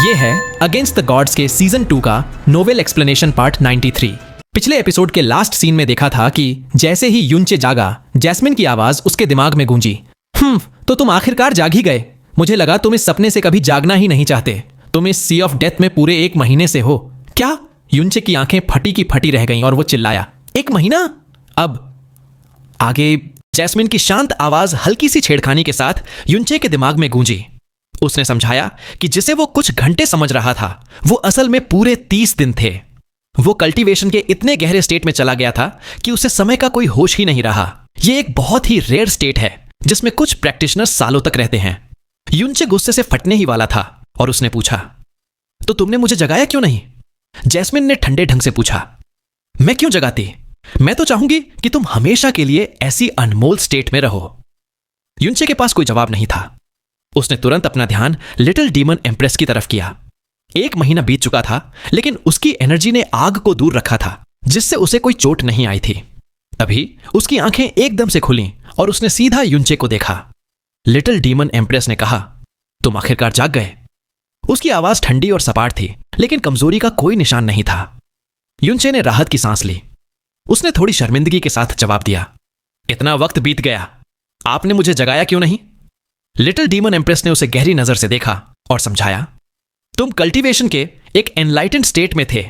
ये है against the gods के सीजन 2 का नोवेल एक्सप्लेनेशन पार्ट 93। पिछले एपिसोड के लास्ट सीन में देखा था कि जैसे ही युनचे जागा, जैस्मिन की आवाज उसके दिमाग में गूंजी। तो तुम आखिरकार जाग ही गए। मुझे लगा तुम इस सपने से कभी जागना ही नहीं चाहते। तुम इस सी ऑफ डेथ में पूरे 1 महीने से हो क्या? युनचे की आंखें फटी की फटी रह गईं और वो चिल्लाया, 1 महीना? अब आगे जैस्मिन की शांत आवाज हल्की सी छेड़खानी के साथ युनचे के दिमाग में गूंजी। उसने समझाया कि जिसे वो कुछ घंटे समझ रहा था वो असल में पूरे 30 दिन थे। वो कल्टीवेशन के इतने गहरे स्टेट में चला गया था कि उसे समय का कोई होश ही नहीं रहा। ये एक बहुत ही रेयर स्टेट है जिसमें कुछ प्रैक्टिशनर्स सालों तक रहते हैं। युनचे गुस्से से फटने ही वाला था और उसने पूछा, तो तुमने मुझे जगाया क्यों नहीं? जैस्मिन ने ठंडे ढंग से पूछा। मैं क्यों जगाती? मैं तो चाहूंगी कि तुम हमेशा के लिए ऐसी अनमोल स्टेट में रहो। युनचे के पास कोई जवाब नहीं था। उसने तुरंत अपना ध्यान लिटिल डीमन एम्प्रेस की तरफ किया। 1 महीना बीत चुका था, लेकिन उसकी एनर्जी ने आग को दूर रखा था जिससे उसे कोई चोट नहीं आई थी। तभी उसकी आंखें एकदम से खुलीं और उसने सीधा युनचे को देखा। लिटिल डीमन एम्प्रेस ने कहा, तुम आखिरकार जाग गए। उसकी आवाज ठंडी और सपाट थी, लेकिन कमजोरी का कोई निशान नहीं था। युनचे ने राहत की सांस ली। उसने थोड़ी शर्मिंदगी के साथ जवाब दिया, इतना वक्त बीत गया, आपने मुझे जगाया क्यों नहीं? लिटिल डीमन एम्प्रेस ने उसे गहरी नजर से देखा और समझाया, तुम कल्टीवेशन के एक एनलाइटेंड स्टेट में थे,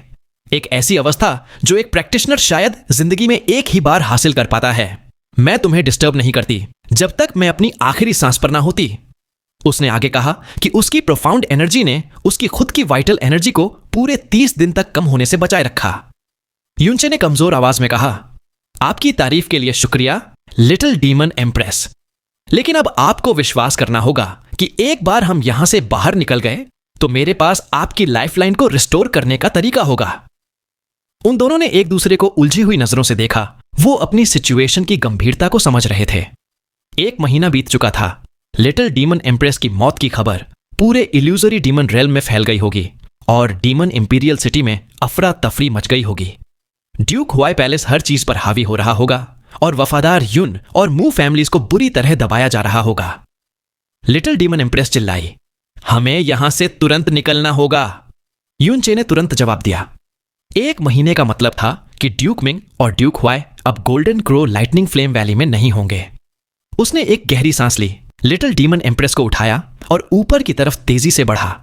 एक ऐसी अवस्था जो एक प्रैक्टिशनर शायद जिंदगी में एक ही बार हासिल कर पाता है। मैं तुम्हें डिस्टर्ब नहीं करती जब तक मैं अपनी आखिरी सांस पर ना होती। उसने आगे कहा कि उसकी प्रोफाउंड एनर्जी ने उसकी खुद की वाइटल एनर्जी को पूरे 30 दिन तक कम होने से बचाए रखा। युनचे ने कमजोर आवाज में कहा, आपकी तारीफ के लिए शुक्रिया लिटिल डीमन एम्प्रेस, लेकिन अब आपको विश्वास करना होगा कि एक बार हम यहां से बाहर निकल गए तो मेरे पास आपकी लाइफलाइन को रिस्टोर करने का तरीका होगा। उन दोनों ने एक दूसरे को उलझी हुई नजरों से देखा। वो अपनी सिचुएशन की गंभीरता को समझ रहे थे। 1 महीना बीत चुका था। लिटिल डीमन एम्प्रेस की मौत की खबर पूरे इल्यूजरी डीमन रेल्म में फैल गई होगी और डीमन इंपीरियल सिटी में अफरा तफरी मच गई होगी। ड्यूक हुआई पैलेस हर चीज पर हावी हो रहा होगा और वफादार युन और मू फैमिलीज को बुरी तरह दबाया जा रहा होगा। लिटिल डीमन एम्प्रेस चिल्लाई, हमें यहां से तुरंत निकलना होगा। युनचे ने तुरंत जवाब दिया। 1 महीने का मतलब था कि ड्यूक मिंग और ड्यूक हुआई अब golden crow lightning flame valley में नहीं होंगे। उसने एक गहरी सांस ली, लिटिल डीमन एम्प्रेस को उठाया और ऊपर की तरफ तेजी से बढ़ा।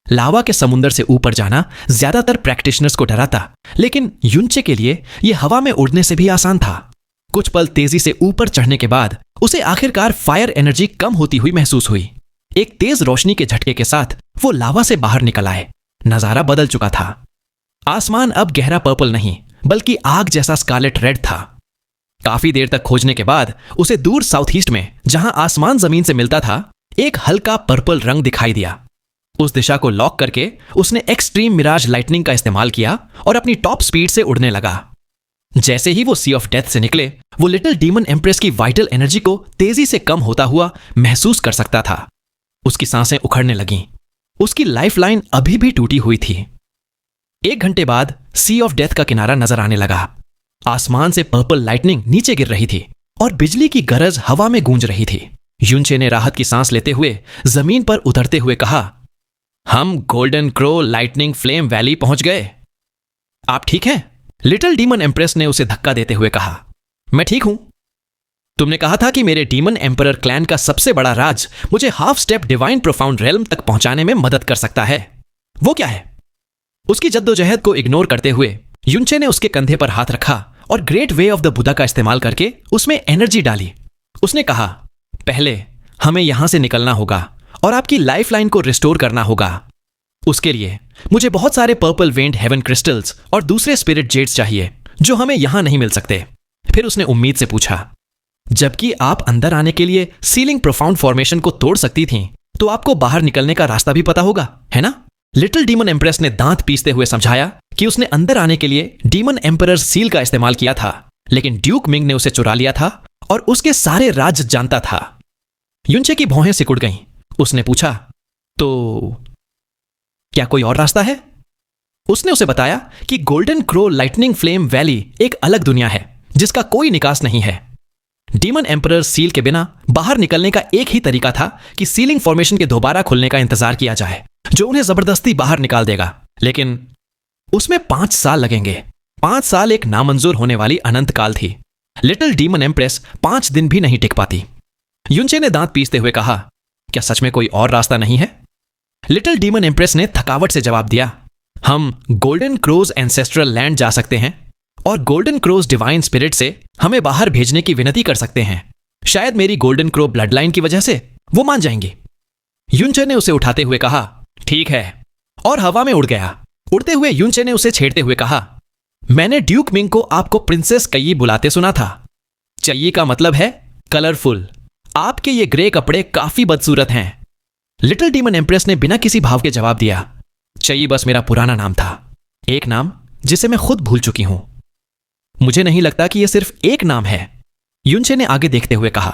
लावा के समुंदर से ऊपर जाना ज्यादातर प्रैक्टिशनर्स को डराता, लेकिन युनचे के लिए यह हवा में उड़ने से भी आसान था। कुछ पल तेजी से ऊपर चढ़ने के बाद उसे आखिरकार फायर एनर्जी कम होती हुई महसूस हुई। एक तेज रोशनी के झटके के साथ वो लावा से बाहर निकल आए। नजारा बदल चुका था। आसमान अब गहरा पर्पल नहीं बल्कि आग जैसा स्कारलेट रेड था। काफी देर तक खोजने के बाद उसे दूर साउथ ईस्ट में, जहां आसमान जमीन से मिलता था, एक हल्का पर्पल रंग दिखाई दिया। उस दिशा को लॉक करके उसने एक्सट्रीम मिराज लाइटनिंग का इस्तेमाल किया और अपनी टॉप स्पीड से उड़ने लगा। जैसे ही वो सी ऑफ डेथ से निकले, वो लिटिल डीमन एम्प्रेस की वाइटल एनर्जी को तेजी से कम होता हुआ महसूस कर सकता था। उसकी सांसें उखड़ने लगीं। उसकी लाइफलाइन अभी भी टूटी हुई थी। 1 घंटे बाद सी ऑफ डेथ का किनारा नजर आने लगा। आसमान से पर्पल लाइटनिंग नीचे गिर रही थी और बिजली की गरज हवा में गूंज रही थी। युनचे ने राहत की सांस लेते हुए जमीन पर उतरते हुए कहा, हम golden crow lightning flame valley पहुंच गए। आप ठीक हैं? लिटिल डीमन एम्प्रेस ने उसे धक्का देते हुए कहा, मैं ठीक हूं। तुमने कहा था कि मेरे डीमन एम्परर क्लैन का सबसे बड़ा राज मुझे half step divine profound realm तक पहुंचाने में मदद कर सकता है। वो क्या है? उसकी जद्दोजहद को इग्नोर करते हुए युनचे ने उसके कंधे पर हाथ रखा और great way of the Buddha का इस्तेमाल करके उसमें एनर्जी डाली। उसने कहा, पहले हमें यहां से निकलना होगा और आपकी लाइफलाइन को रिस्टोर करना होगा। उसके लिए मुझे बहुत सारे पर्पल वेंड हेवन क्रिस्टल्स और दूसरे स्पिरिट जेड्स चाहिए जो हमें यहां नहीं मिल सकते। फिर उसने उम्मीद से पूछा, जबकि आप अंदर आने के लिए सीलिंग प्रोफाउंड फॉर्मेशन को तोड़ सकती थीं, तो आपको बाहर निकलने का रास्ता भी पता होगा, है ना? लिटिल डीमन एम्प्रेस ने दांत पीसते हुए समझाया कि उसने अंदर आने के लिए डीमन एम्परर सील का इस्तेमाल किया था, लेकिन ड्यूक मिंग ने उसे चुरा लिया था और उसके सारे राज जानता था। युनचे की भौहें सिकुड़ गईं। उसने पूछा, तो क्या कोई और रास्ता है? उसने उसे बताया कि golden crow lightning flame valley एक अलग दुनिया है जिसका कोई निकास नहीं है। डीमन एम्परर सील के बिना बाहर निकलने का एक ही तरीका था कि सीलिंग फॉर्मेशन के दोबारा खुलने का इंतजार किया जाए जो उन्हें जबरदस्ती बाहर निकाल देगा, लेकिन उसमें 5 साल लगेंगे। 5 साल एक नामंजूर होने वाली अनंत काल थी। लिटिल डीमन एम्प्रेस 5 दिन भी नहीं टिक पाती। युनचे ने दांत पीसते हुए कहा, क्या सच में कोई और रास्ता नहीं है? लिटिल डीमन एम्प्रेस ने थकावट से जवाब दिया, हम गोल्डन क्रोज एंसेस्ट्रल लैंड जा सकते हैं और गोल्डन क्रोज डिवाइन स्पिरिट से हमें बाहर भेजने की विनती कर सकते हैं। शायद मेरी गोल्डन क्रो ब्लड लाइन की वजह से वो मान जाएंगी। युनचे ने उसे उठाते हुए कहा, ठीक है, और हवा में उड़ गया। उड़ते हुए युनचे ने उसे छेड़ते हुए कहा, मैंने ड्यूक मिंग को आपको प्रिंसेस कई बुलाते सुना था। चयी का मतलब है कलरफुल। आपके ये ग्रे कपड़े काफी बदसूरत हैं। लिटिल डीमन एम्प्रेस ने बिना किसी भाव के जवाब दिया, चयी बस मेरा पुराना नाम था, एक नाम जिसे मैं खुद भूल चुकी हूं। मुझे नहीं लगता कि यह सिर्फ एक नाम है, युनचे ने आगे देखते हुए कहा।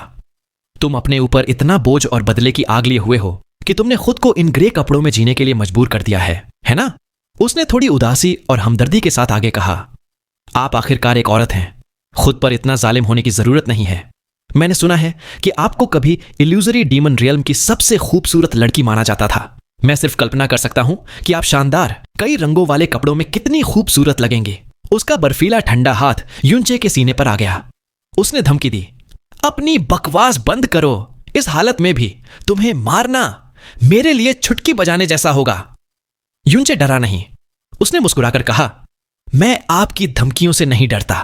तुम अपने ऊपर इतना बोझ और बदले की आग लिए हुए हो कि तुमने खुद को इन ग्रे कपड़ों में जीने के लिए मजबूर कर दिया है ना? उसने थोड़ी उदासी और हमदर्दी के साथ आगे कहा, आप आखिरकार एक औरत हैं, खुद पर इतना जालिम होने की जरूरत नहीं है। मैंने सुना है कि आपको कभी इल्यूजरी डीमन रियल्म की सबसे खूबसूरत लड़की माना जाता था। मैं सिर्फ कल्पना कर सकता हूं कि आप शानदार कई रंगों वाले कपड़ों में कितनी खूबसूरत लगेंगे। उसका बर्फीला ठंडा हाथ युनचे के सीने पर आ गया। उसने धमकी दी, अपनी बकवास बंद करो, इस हालत में भी तुम्हें मारना मेरे लिए छुटकी बजाने जैसा होगा। युनचे डरा नहीं। उसने मुस्कुराकर कहा, मैं आपकी धमकियों से नहीं डरता।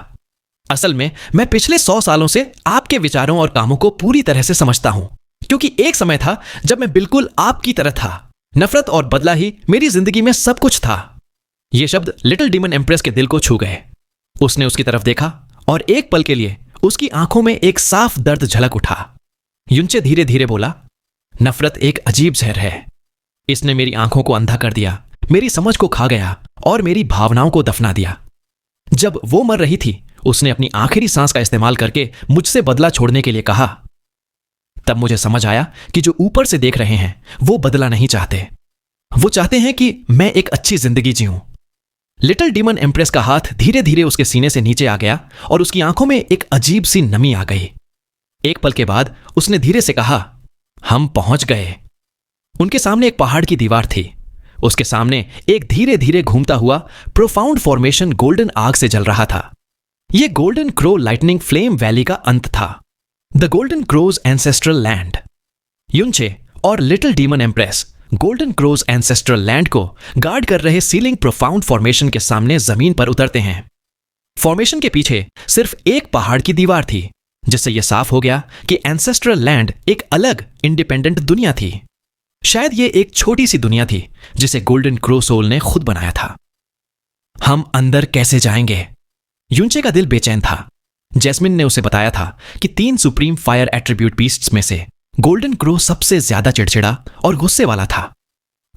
असल में मैं पिछले 100 सालों से आपके विचारों और कामों को पूरी तरह से समझता हूं, क्योंकि एक समय था जब मैं बिल्कुल आपकी तरह था। नफरत और बदला ही मेरी जिंदगी में सब कुछ था। ये शब्द लिटिल डीमन एम्प्रेस के दिल को छू गए। उसने उसकी तरफ देखा और एक पल के लिए उसकी आंखों में एक साफ दर्द झलक उठा। युनचे धीरे धीरे बोला, नफरत एक अजीब जहर है। इसने मेरी आंखों को अंधा कर दिया, मेरी समझ को खा गया और मेरी भावनाओं को दफना दिया। जब वो मर रही थी, उसने अपनी आखिरी सांस का इस्तेमाल करके मुझसे बदला छोड़ने के लिए कहा। तब मुझे समझ आया कि जो ऊपर से देख रहे हैं वो बदला नहीं चाहते, वो चाहते हैं कि मैं एक अच्छी जिंदगी जीऊं। लिटिल डीमन एम्प्रेस का हाथ धीरे धीरे उसके सीने से नीचे आ गया और उसकी आंखों में एक अजीब सी नमी आ गई। एक पल के बाद उसने धीरे से कहा, हम पहुंच गए। उनके सामने एक पहाड़ की दीवार थी। उसके सामने एक धीरे धीरे घूमता हुआ प्रोफाउंड फॉर्मेशन गोल्डन आग से जल रहा था। यह golden crow lightning flame valley का अंत था, the golden crow's ancestral land. Yunche और little demon empress golden crow's ancestral land को गार्ड कर रहे सीलिंग प्रोफाउंड फॉर्मेशन के सामने जमीन पर उतरते हैं। फॉर्मेशन के पीछे सिर्फ एक पहाड़ की दीवार थी, जिससे यह साफ हो गया कि एंसेस्ट्रल लैंड एक अलग इंडिपेंडेंट दुनिया थी। शायद यह एक छोटी सी दुनिया थी जिसे गोल्डन क्रो सोल ने खुद बनाया था। हम अंदर कैसे जाएंगे? युनचे का दिल बेचैन था। जैस्मिन ने उसे बताया था कि 3 सुप्रीम फायर एट्रीब्यूट बीस्ट्स में से गोल्डन क्रो सबसे ज्यादा चिड़चिड़ा और गुस्से वाला था।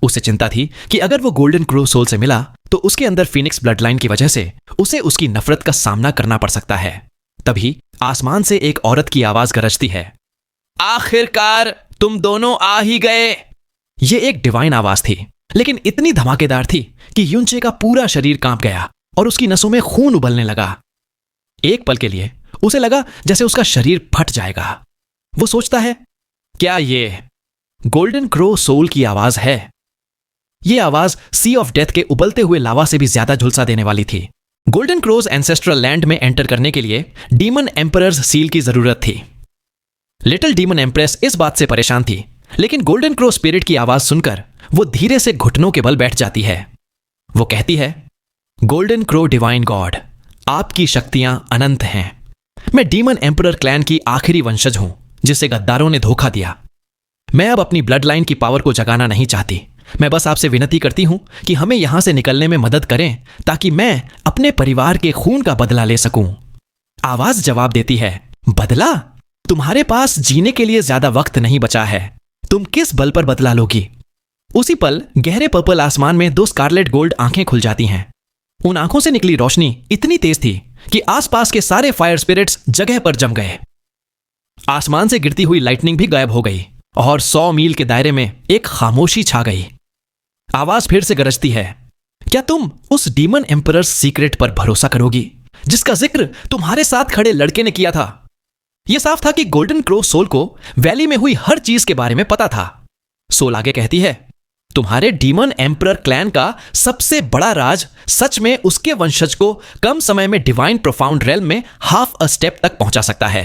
उसे चिंता थी कि अगर वो गोल्डन क्रो सोल से मिला तो उसके अंदर फीनिक्स ब्लड लाइन की वजह से उसे उसकी नफरत का सामना करना पड़ सकता है। तभी आसमान से एक औरत की आवाज गरजती है, आखिरकार तुम दोनों आ ही गए। यह एक डिवाइन आवाज थी, लेकिन इतनी धमाकेदार थी कि युनचे का पूरा शरीर कांप गया और उसकी नसों में खून उबलने लगा। एक पल के लिए उसे लगा जैसे उसका शरीर फट जाएगा। वो सोचता है, क्या ये गोल्डन क्रो सोल की आवाज है? यह आवाज सी ऑफ डेथ के उबलते हुए लावा से भी ज्यादा झुलसा देने वाली थी। गोल्डन क्रोज एंसेस्ट्रल लैंड में एंटर करने के लिए डीमन एम्परर्स सील की जरूरत थी। लिटिल डीमन एम्प्रेस इस बात से परेशान थी, लेकिन गोल्डन क्रो स्पिरिट की आवाज सुनकर वो धीरे से घुटनों के बल बैठ जाती है। वो कहती है, गोल्डन क्रो डिवाइन गॉड, आपकी शक्तियां अनंत हैं। मैं डीमन एम्परर क्लैन की आखिरी वंशज हूं जिसे गद्दारों ने धोखा दिया। मैं अब अपनी ब्लड लाइन की पावर को जगाना नहीं चाहती। मैं बस आपसे विनती करती हूं कि हमें यहां से निकलने में मदद करें ताकि मैं अपने परिवार के खून का बदला ले सकूं। आवाज जवाब देती है, बदला? तुम्हारे पास जीने के लिए ज्यादा वक्त नहीं बचा है। तुम किस बल पर बदला लोगी? उसी पल गहरे पर्पल आसमान में 2 स्कारलेट गोल्ड आंखें खुल जाती हैं। उन आंखों से निकली रोशनी इतनी तेज थी कि आसपास के सारे फायर स्पिरिट्स जगह पर जम गए। आसमान से गिरती हुई लाइटनिंग भी गायब हो गई और 100 मील के दायरे में एक खामोशी छा गई। आवाज फिर से गरजती है, क्या तुम उस डीमन एम्परर सीक्रेट पर भरोसा करोगी जिसका जिक्र तुम्हारे साथ खड़े लड़के ने किया था? यह साफ था कि गोल्डन क्रो सोल को वैली में हुई हर चीज के बारे में पता था। सोल आगे कहती है, तुम्हारे डीमन एम्परर क्लैन का सबसे बड़ा राज सच में उसके वंशज को कम समय में डिवाइन प्रोफाउंड रेल्म में हाफ अ स्टेप तक पहुंचा सकता है।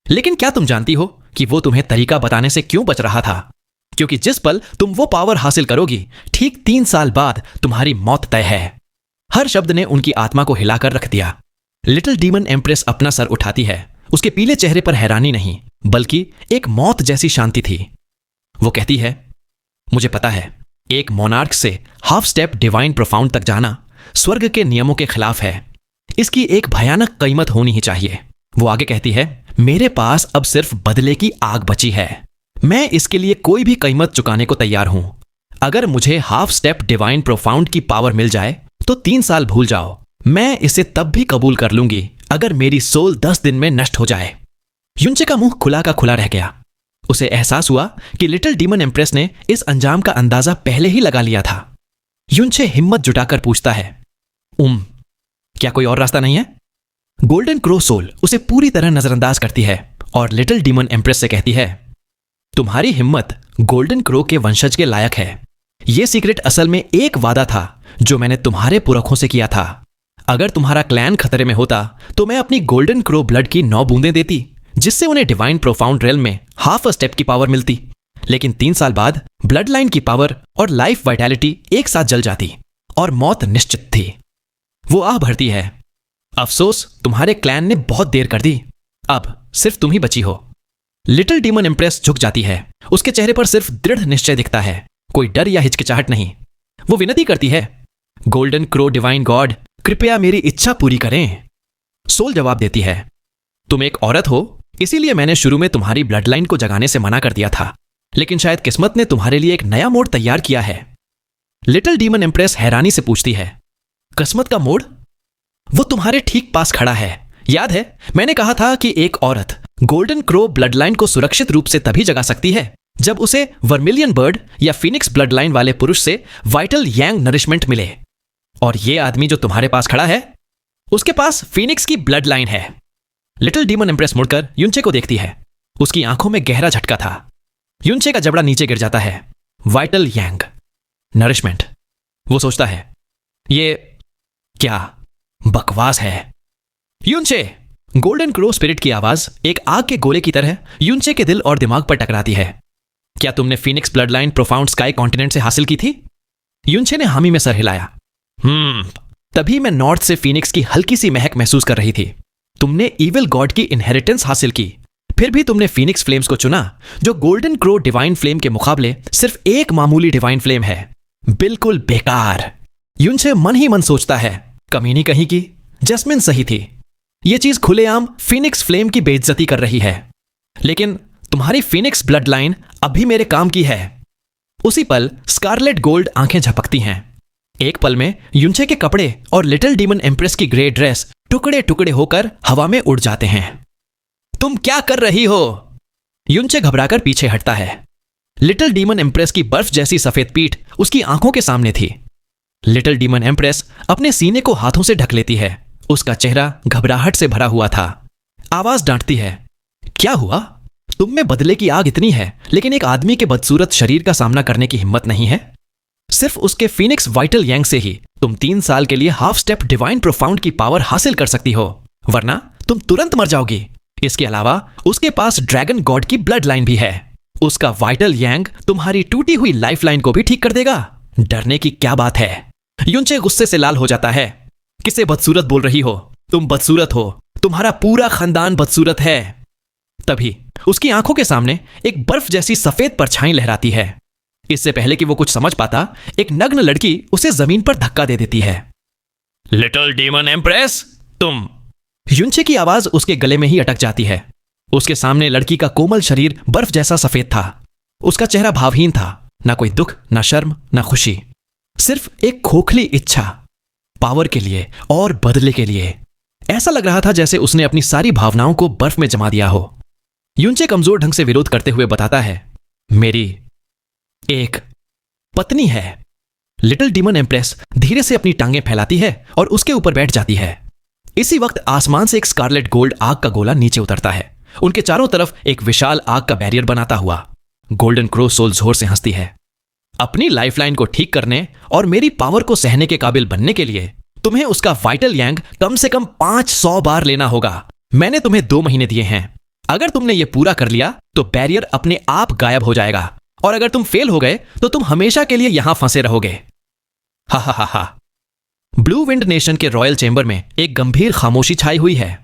लेकिन क्या तुम जानती हो कि वो तुम्हें तरीका बताने से क्यों बच रहा था? क्योंकि जिस पल तुम वो पावर हासिल करोगी, ठीक 3 साल बाद तुम्हारी मौत तय है। हर शब्द ने उनकी आत्मा को हिलाकर रख दिया। लिटिल डीमन एम्प्रेस अपना सर उठाती है। उसके पीले चेहरे पर हैरानी नहीं, बल्कि एक मौत जैसी शांति थी। वो कहती है, मुझे पता है, एक मोनार्क से हाफ स्टेप डिवाइन प्रोफाउंड तक जाना स्वर्ग के नियमों के खिलाफ है। इसकी एक भयानक कीमत होनी ही चाहिए। वो आगे कहती है, मेरे पास अब सिर्फ बदले की आग बची है। मैं इसके लिए कोई भी कीमत चुकाने को तैयार हूं। अगर मुझे हाफ स्टेप डिवाइन प्रोफाउंड की पावर मिल जाए तो 3 साल भूल जाओ। मैं इसे तब भी कबूल कर लूंगी अगर मेरी सोल 10 दिन में नष्ट हो जाए। युनचे का मुंह खुला का खुला रह गया। उसे एहसास हुआ कि लिटिल डीमन एम्प्रेस ने इस अंजाम का अंदाजा पहले ही लगा लिया था। युनचे हिम्मत जुटाकर पूछता है, क्या कोई और रास्ता नहीं है? गोल्डन क्रो सोल उसे पूरी तरह नजरअंदाज करती है और लिटिल डीमन एम्प्रेस से कहती है, तुम्हारी हिम्मत गोल्डन क्रो के वंशज के लायक है। यह सीक्रेट असल में एक वादा था जो मैंने तुम्हारे पुरखों से किया था। अगर तुम्हारा क्लैन खतरे में होता तो मैं अपनी गोल्डन क्रो ब्लड की 9 बूंदें देती, जिससे उन्हें डिवाइन प्रोफाउंड रेल्म में हाफ अ स्टेप की पावर मिलती। लेकिन 3 साल बाद ब्लड लाइन की पावर और लाइफ वाइटैलिटी एक साथ जल जाती और मौत निश्चित थी। वो आह भरती है, अफसोस तुम्हारे क्लैन ने बहुत देर कर दी। अब सिर्फ तुम ही बची हो। लिटिल डीमन इम्प्रेस झुक जाती है। उसके चेहरे पर सिर्फ दृढ़ निश्चय दिखता है, कोई डर या हिचकिचाहट नहीं। वो विनती करती है, गोल्डन क्रो डिवाइन गॉड, कृपया मेरी इच्छा पूरी करें। सोल जवाब देती है, तुम एक औरत हो, इसीलिए मैंने शुरू में तुम्हारी ब्लड लाइन को जगाने से मना कर दिया था। लेकिन शायद किस्मत ने तुम्हारे लिए एक नया मोड़ तैयार किया है। लिटिल डीमन इम्प्रेस हैरानी से पूछती है, किस्मत का मोड़? वो तुम्हारे ठीक पास खड़ा है। याद है, मैंने कहा था कि एक औरत गोल्डन क्रो ब्लड लाइन को सुरक्षित रूप से तभी जगा सकती है जब उसे वर्मिलियन बर्ड या फिनिक्स ब्लड लाइन वाले पुरुष से वाइटल यांग नरिशमेंट मिले। और ये आदमी जो तुम्हारे पास खड़ा है, उसके पास फिनिक्स की ब्लड लाइन है। लिटिल डीमन इम्प्रेस मुड़कर युनचे को देखती है। उसकी आंखों में गहरा झटका था। युनचे का जबड़ा नीचे गिर जाता है। वाइटल यांग नरिशमेंट। वो सोचता है, ये क्या बकवास है। युनचे! गोल्डन क्रो स्पिरिट की आवाज एक आग के गोले की तरह युनचे के दिल और दिमाग पर टकराती है। क्या तुमने Phoenix blood line profound sky continent से हासिल की थी? युनचे ने हामी में सर हिलाया। तभी मैं नॉर्थ से फिनिक्स की हल्की सी महक महसूस कर रही थी। तुमने इविल गॉड की इनहेरिटेंस हासिल की, फिर भी तुमने फिनिक्स फ्लेम्स को चुना, जो गोल्डन क्रो डिवाइन फ्लेम के मुकाबले सिर्फ एक मामूली डिवाइन फ्लेम है। बिल्कुल बेकार। युनचे मन ही मन सोचता है, कमीनी कहीं की, जैस्मिन सही थी। यह चीज खुलेआम फिनिक्स फ्लेम की बेइज्जती कर रही है। लेकिन तुम्हारी फिनिक्स ब्लड लाइन अब भी मेरे काम की है। उसी पल स्कारलेट गोल्ड आंखें झपकती हैं। एक पल में युनचे के कपड़े और लिटिल डीमन एम्प्रेस की ग्रे ड्रेस टुकड़े टुकड़े होकर हवा में उड़ जाते हैं। तुम क्या कर रही हो? युनचे घबराकर पीछे हटता है। लिटिल डीमन एम्प्रेस की बर्फ जैसी सफेद पीठ उसकी आंखों के सामने थी। लिटिल डीमन एम्प्रेस अपने सीने को हाथों से ढक लेती है। उसका चेहरा घबराहट से भरा हुआ था। आवाज डांटती है, क्या हुआ? तुम में बदले की आग इतनी है, लेकिन एक आदमी के बदसूरत शरीर का सामना करने की हिम्मत नहीं है। सिर्फ उसके फिनिक्स वाइटल यांग से ही तुम 3 साल के लिए हाफ स्टेप डिवाइन प्रोफाउंड की पावर हासिल कर सकती हो, वरना तुम तुरंत मर जाओगी। इसके अलावा उसके पास ड्रैगन गॉड की ब्लड लाइन भी है। उसका वाइटल यांग तुम्हारी टूटी हुई लाइफ लाइन को भी ठीक कर देगा। डरने की क्या बात है? युनचे गुस्से से लाल हो जाता है। किसे बदसूरत बोल रही हो? तुम बदसूरत हो। तुम्हारा पूरा खानदान बदसूरत है। तभी उसकी आंखों के सामने एक बर्फ जैसी सफेद परछाई लहराती है। इससे पहले कि वो कुछ समझ पाता, एक नग्न लड़की उसे जमीन पर धक्का दे देती है। लिटिल डीमन एम्प्रेस, तुम! युनचे की आवाज उसके गले में ही अटक जाती है। उसके सामने लड़की का कोमल शरीर बर्फ जैसा सफेद था। उसका चेहरा भावहीन था, ना कोई दुख, ना शर्म, ना खुशी, सिर्फ एक खोखली इच्छा, पावर के लिए और बदले के लिए। ऐसा लग रहा था जैसे उसने अपनी सारी भावनाओं को बर्फ में जमा दिया हो। युनचे कमजोर ढंग से विरोध करते हुए बताता है, मेरी एक पत्नी है। लिटिल डीमन एम्प्रेस धीरे से अपनी टांगें फैलाती है और उसके ऊपर बैठ जाती है। इसी वक्त आसमान से एक स्कारलेट गोल्ड आग का गोला नीचे उतरता है, उनके चारों तरफ एक विशाल आग का बैरियर बनाता हुआ। गोल्डन क्रो सोल जोर से हंसती है। अपनी लाइफलाइन को ठीक करने और मेरी पावर को सहने के काबिल बनने के लिए तुम्हें उसका वाइटल यांग कम से कम 500 बार लेना होगा। मैंने तुम्हें 2 महीने दिए हैं। अगर तुमने ये पूरा कर लिया तो बैरियर अपने आप गायब हो जाएगा, और अगर तुम फेल हो गए तो तुम हमेशा के लिए यहां फंसे रहोगे। हा हा हा हा। ब्लू विंड नेशन के रॉयल चेंबर में एक गंभीर खामोशी छाई हुई है।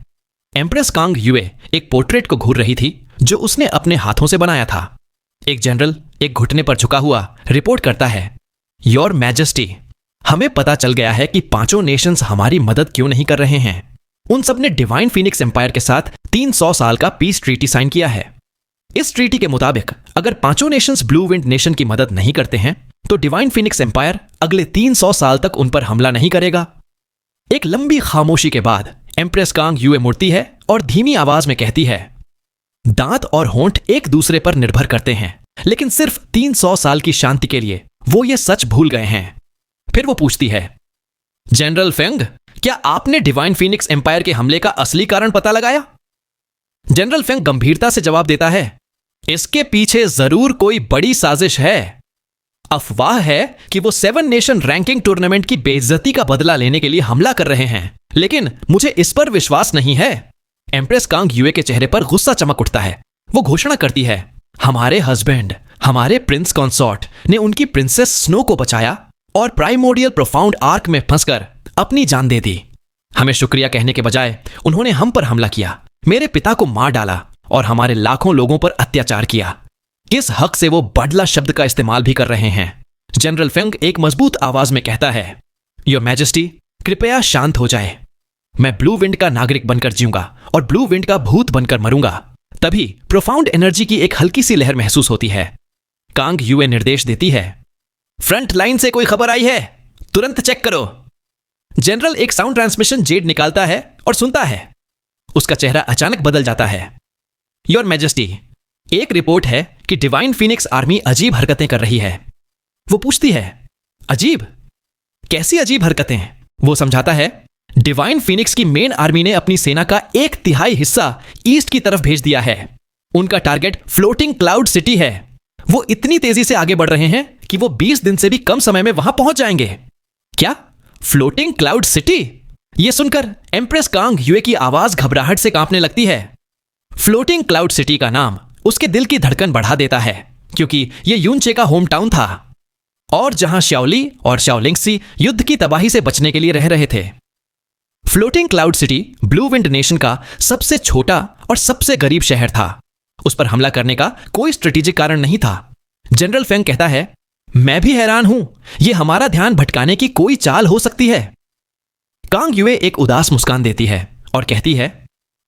एम्प्रेस कांग युए एक पोर्ट्रेट को घूर रही थी जो उसने अपने हाथों से बनाया था। एक जनरल एक घुटने पर झुका हुआ रिपोर्ट करता है, योर मैजेस्टी, हमें पता चल गया है कि 5 नेशंस हमारी मदद क्यों नहीं कर रहे हैं। उन सब ने डिवाइन फीनिक्स एम्पायर के साथ 300 साल का पीस ट्रीटी साइन किया है। इस ट्रीटी के मुताबिक अगर 5 नेशंस ब्लू विंड नेशन की मदद नहीं करते हैं तो डिवाइन फीनिक्स एम्पायर अगले 300 साल तक उन पर हमला नहीं करेगा। एक लंबी खामोशी के बाद एम्प्रेस कांग युए मुड़ती है और धीमी आवाज में कहती है, दांत और होंठ एक दूसरे पर निर्भर करते हैं, लेकिन सिर्फ 300 साल की शांति के लिए वो ये सच भूल गए हैं। फिर वो पूछती है, जनरल फेंग, क्या आपने डिवाइन फीनिक्स एम्पायर के हमले का असली कारण पता लगाया? जनरल फेंग गंभीरता से जवाब देता है, इसके पीछे जरूर कोई बड़ी साजिश है। अफवाह है कि वो 7 नेशन रैंकिंग टूर्नामेंट की बेइज्जती का बदला लेने के लिए हमला कर रहे हैं, लेकिन मुझे इस पर विश्वास नहीं है। एम्प्रेस कांग युए के चेहरे पर गुस्सा चमक उठता है। वो घोषणा करती है, हमारे हस्बैंड, हमारे प्रिंस कंसॉर्ट ने उनकी प्रिंसेस स्नो को बचाया और प्राइमोर्डियल प्रोफाउंड आर्क में फंसकर अपनी जान दे दी। हमें शुक्रिया कहने के बजाय उन्होंने हम पर हमला किया, मेरे पिता को मार डाला और हमारे लाखों लोगों पर अत्याचार किया। किस हक से वो बडला शब्द का इस्तेमाल भी कर रहे हैं? जनरल फेंग एक मजबूत आवाज में कहता है, योर मैजेस्टी, कृपया शांत हो जाए। मैं ब्लू विंड का नागरिक बनकर जीऊंगा और ब्लू विंड का भूत बनकर मरूंगा। तभी प्रोफाउंड एनर्जी की एक हल्की सी लहर महसूस होती है। कांग युए निर्देश देती है, फ्रंट लाइन से कोई खबर आई है? तुरंत चेक करो। जनरल एक साउंड ट्रांसमिशन जेड निकालता है और सुनता है। उसका चेहरा अचानक बदल जाता है। योर मैजेस्टी, एक रिपोर्ट है कि डिवाइन फीनिक्स आर्मी अजीब हरकतें कर रही है। वो पूछती है, अजीब? कैसी अजीब हरकतें? वो समझाता है, डिवाइन फीनिक्स की मेन आर्मी ने अपनी सेना का 1/3 हिस्सा ईस्ट की तरफ भेज दिया है। उनका टारगेट फ्लोटिंग क्लाउड सिटी है। वो इतनी तेजी से आगे बढ़ रहे हैं कि वो 20 दिन से भी कम समय में वहां पहुंच जाएंगे। क्या? Floating cloud city? यह सुनकर एम्प्रेस कांग युए की आवाज घबराहट से कांपने लगती है। फ्लोटिंग क्लाउड सिटी का नाम उसके दिल की धड़कन बढ़ा देता है, क्योंकि यह यूनचे का होम टाउन था और जहां शाओली और शाओलिंगसी युद्ध की तबाही से बचने के लिए रह रहे थे। Floating cloud city blue wind nation का सबसे छोटा और सबसे गरीब शहर था। उस पर हमला करने का कोई स्ट्रेटेजिक कारण नहीं था। जनरल फेंग कहता है, मैं भी हैरान हूं, यह हमारा ध्यान भटकाने की कोई चाल हो सकती है। कांग युए एक उदास मुस्कान देती है और कहती है,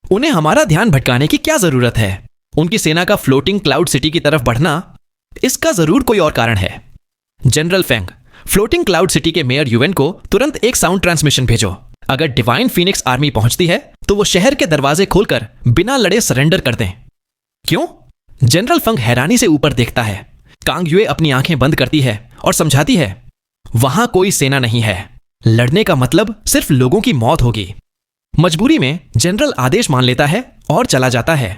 उन्हें हमारा ध्यान भटकाने की क्या जरूरत है? उनकी सेना का फ्लोटिंग क्लाउड सिटी की तरफ बढ़ना, इसका जरूर कोई और कारण है। General Feng, floating cloud city के मेयर युवेन को तुरंत एक साउंड ट्रांसमिशन भेजो। अगर डिवाइन फीनिक्स आर्मी पहुंचती है तो वो शहर के दरवाजे खोलकर बिना लड़े सरेंडर कर दें। क्यों? जनरल फेंग हैरानी से ऊपर देखता है। कांग युए अपनी आंखें बंद करती है और समझाती है, वहां कोई सेना नहीं है। लड़ने का मतलब सिर्फ लोगों की मौत होगी। मजबूरी में जनरल आदेश मान लेता है और चला जाता है।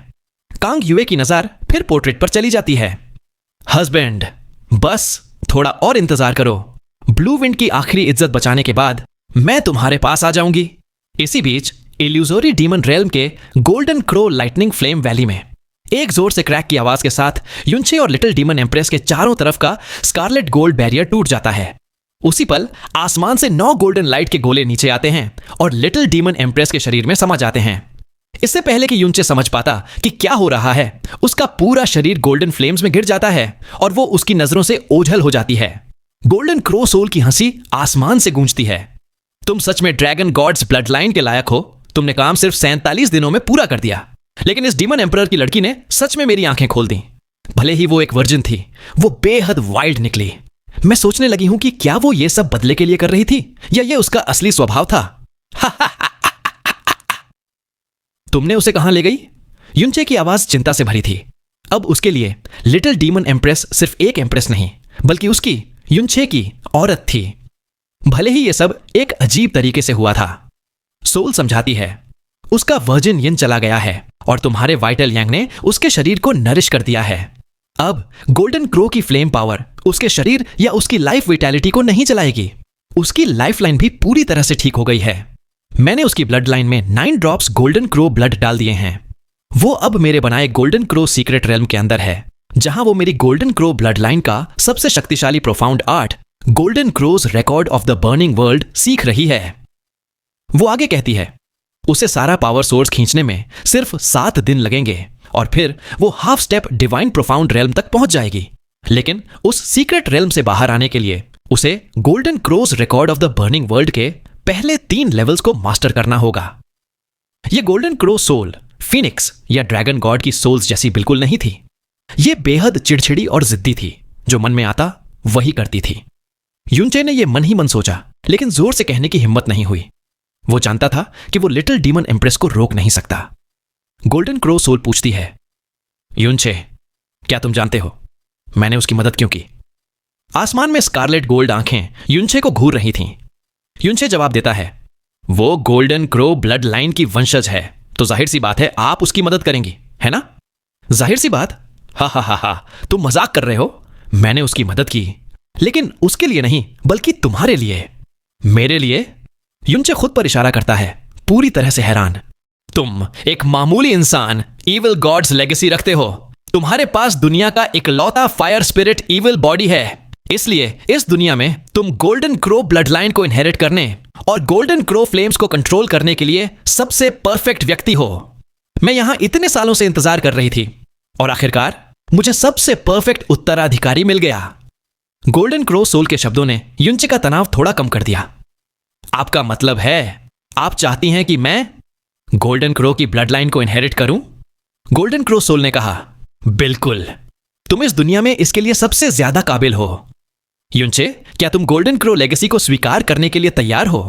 कांग युए की नजर फिर पोर्ट्रेट पर चली जाती है। हस्बैंड, बस थोड़ा और इंतजार करो। ब्लू विंड की आखिरी इज्जत बचाने के बाद मैं तुम्हारे पास आ जाऊंगी। इसी बीच इल्यूजोरी डीमन रेल्म के golden crow lightning flame valley में एक जोर से क्रैक की आवाज के साथ यूनचे और लिटिल डीमन एम्प्रेस के चारों तरफ का स्कारलेट गोल्ड बैरियर टूट जाता है। उसी पल आसमान से 9 गोल्डन लाइट के गोले नीचे आते हैं और लिटिल डीमन एम्प्रेस के शरीर में समा जाते हैं। इससे पहले कि यूनचे समझ पाता कि क्या हो रहा है, उसका पूरा शरीर गोल्डन फ्लेम्स में गिर जाता है और वो उसकी नजरों से ओझल हो जाती है। गोल्डन क्रो सोल की हंसी आसमान से गूंजती है। तुम सच में ड्रैगन गॉड्स ब्लड लाइन के लायक हो। तुमने काम सिर्फ 47 दिनों में पूरा कर दिया। लेकिन इस डीमन एम्परर की लड़की ने सच में मेरी आंखें खोल दी। भले ही वो एक वर्जिन थी, वो बेहद वाइल्ड निकली। मैं सोचने लगी हूं कि क्या वो ये सब बदले के लिए कर रही थी या ये उसका असली स्वभाव था। तुमने उसे कहां ले गई? यूनचे की आवाज चिंता से भरी थी। अब उसके लिए लिटिल डीमन एम्प्रेस सिर्फ एक एम्प्रेस नहीं, बल्कि उसकी, यूनचे की औरत थी। भले ही यह सब एक अजीब तरीके से हुआ था। सोल समझाती है, उसका वर्जिन यिन चला गया है और तुम्हारे वाइटल यांग ने उसके शरीर को नरिश कर दिया है। अब गोल्डन क्रो की फ्लेम पावर उसके शरीर या उसकी लाइफ विटैलिटी को नहीं चलाएगी। उसकी लाइफ लाइन भी पूरी तरह से ठीक हो गई है। मैंने उसकी ब्लड लाइन में 9 ड्रॉप्स गोल्डन क्रो ब्लड डाल दिए हैं। वो अब मेरे बनाए गोल्डन क्रो सीक्रेट रेल्म के अंदर है, जहां वो मेरी गोल्डन क्रो ब्लड लाइन का सबसे शक्तिशाली profound art golden crows record of the burning world सीख रही है। वो आगे कहती है उसे सारा पावर सोर्स खींचने में सिर्फ 7 दिन लगेंगे और फिर वो half step divine profound realm तक पहुंच जाएगी। लेकिन उस सीक्रेट रेल्म से बाहर आने के लिए उसे golden crows record of the burning world के पहले 3 लेवल्स को मास्टर करना होगा। ये गोल्डन क्रो सोल फीनिक्स या ड्रैगन गॉड की सोल्स जैसी बिल्कुल नहीं थी। ये बेहद चिड़चिड़ी और जिद्दी थी, जो मन में आता वही करती थी। युनचे ने यह मन ही मन सोचा, लेकिन जोर से कहने की हिम्मत नहीं हुई। वो जानता था कि वो लिटिल डीमन एम्प्रेस को रोक नहीं सकता। गोल्डन क्रो सोल पूछती है, युनचे, क्या तुम जानते हो मैंने उसकी मदद क्यों की? आसमान में स्कारलेट गोल्ड आंखें युनचे को घूर रही थीं। युनचे जवाब देता है, वो गोल्डन क्रो ब्लड लाइन की वंशज है, तो जाहिर सी बात है आप उसकी मदद करेंगी, है ना? जाहिर सी बात। हा हा हा हा, तुम मजाक कर रहे हो। मैंने उसकी मदद की, लेकिन उसके लिए नहीं, बल्कि तुम्हारे लिए। मेरे लिए? युनचे खुद पर इशारा करता है, पूरी तरह से हैरान। तुम एक मामूली इंसान इविल गॉड्स लेगेसी रखते हो। तुम्हारे पास दुनिया का इकलौता फायर स्पिरिट इविल बॉडी है, इसलिए इस दुनिया में तुम गोल्डन क्रो ब्लड लाइन को इनहेरिट करने और गोल्डन क्रो फ्लेम्स को कंट्रोल करने के लिए सबसे परफेक्ट व्यक्ति हो। मैं यहां इतने सालों से इंतजार कर रही थी और आखिरकार मुझे सबसे परफेक्ट उत्तराधिकारी मिल गया। गोल्डन क्रो सोल के शब्दों ने युनचे का तनाव थोड़ा कम कर दिया। आपका मतलब है आप चाहती हैं कि मैं गोल्डन क्रो की ब्लड लाइन को इनहेरिट करूं? गोल्डन क्रो सोल ने कहा, बिल्कुल, तुम इस दुनिया में इसके लिए सबसे ज्यादा काबिल हो। युनचे, क्या तुम गोल्डन क्रो लेगेसी को स्वीकार करने के लिए तैयार हो?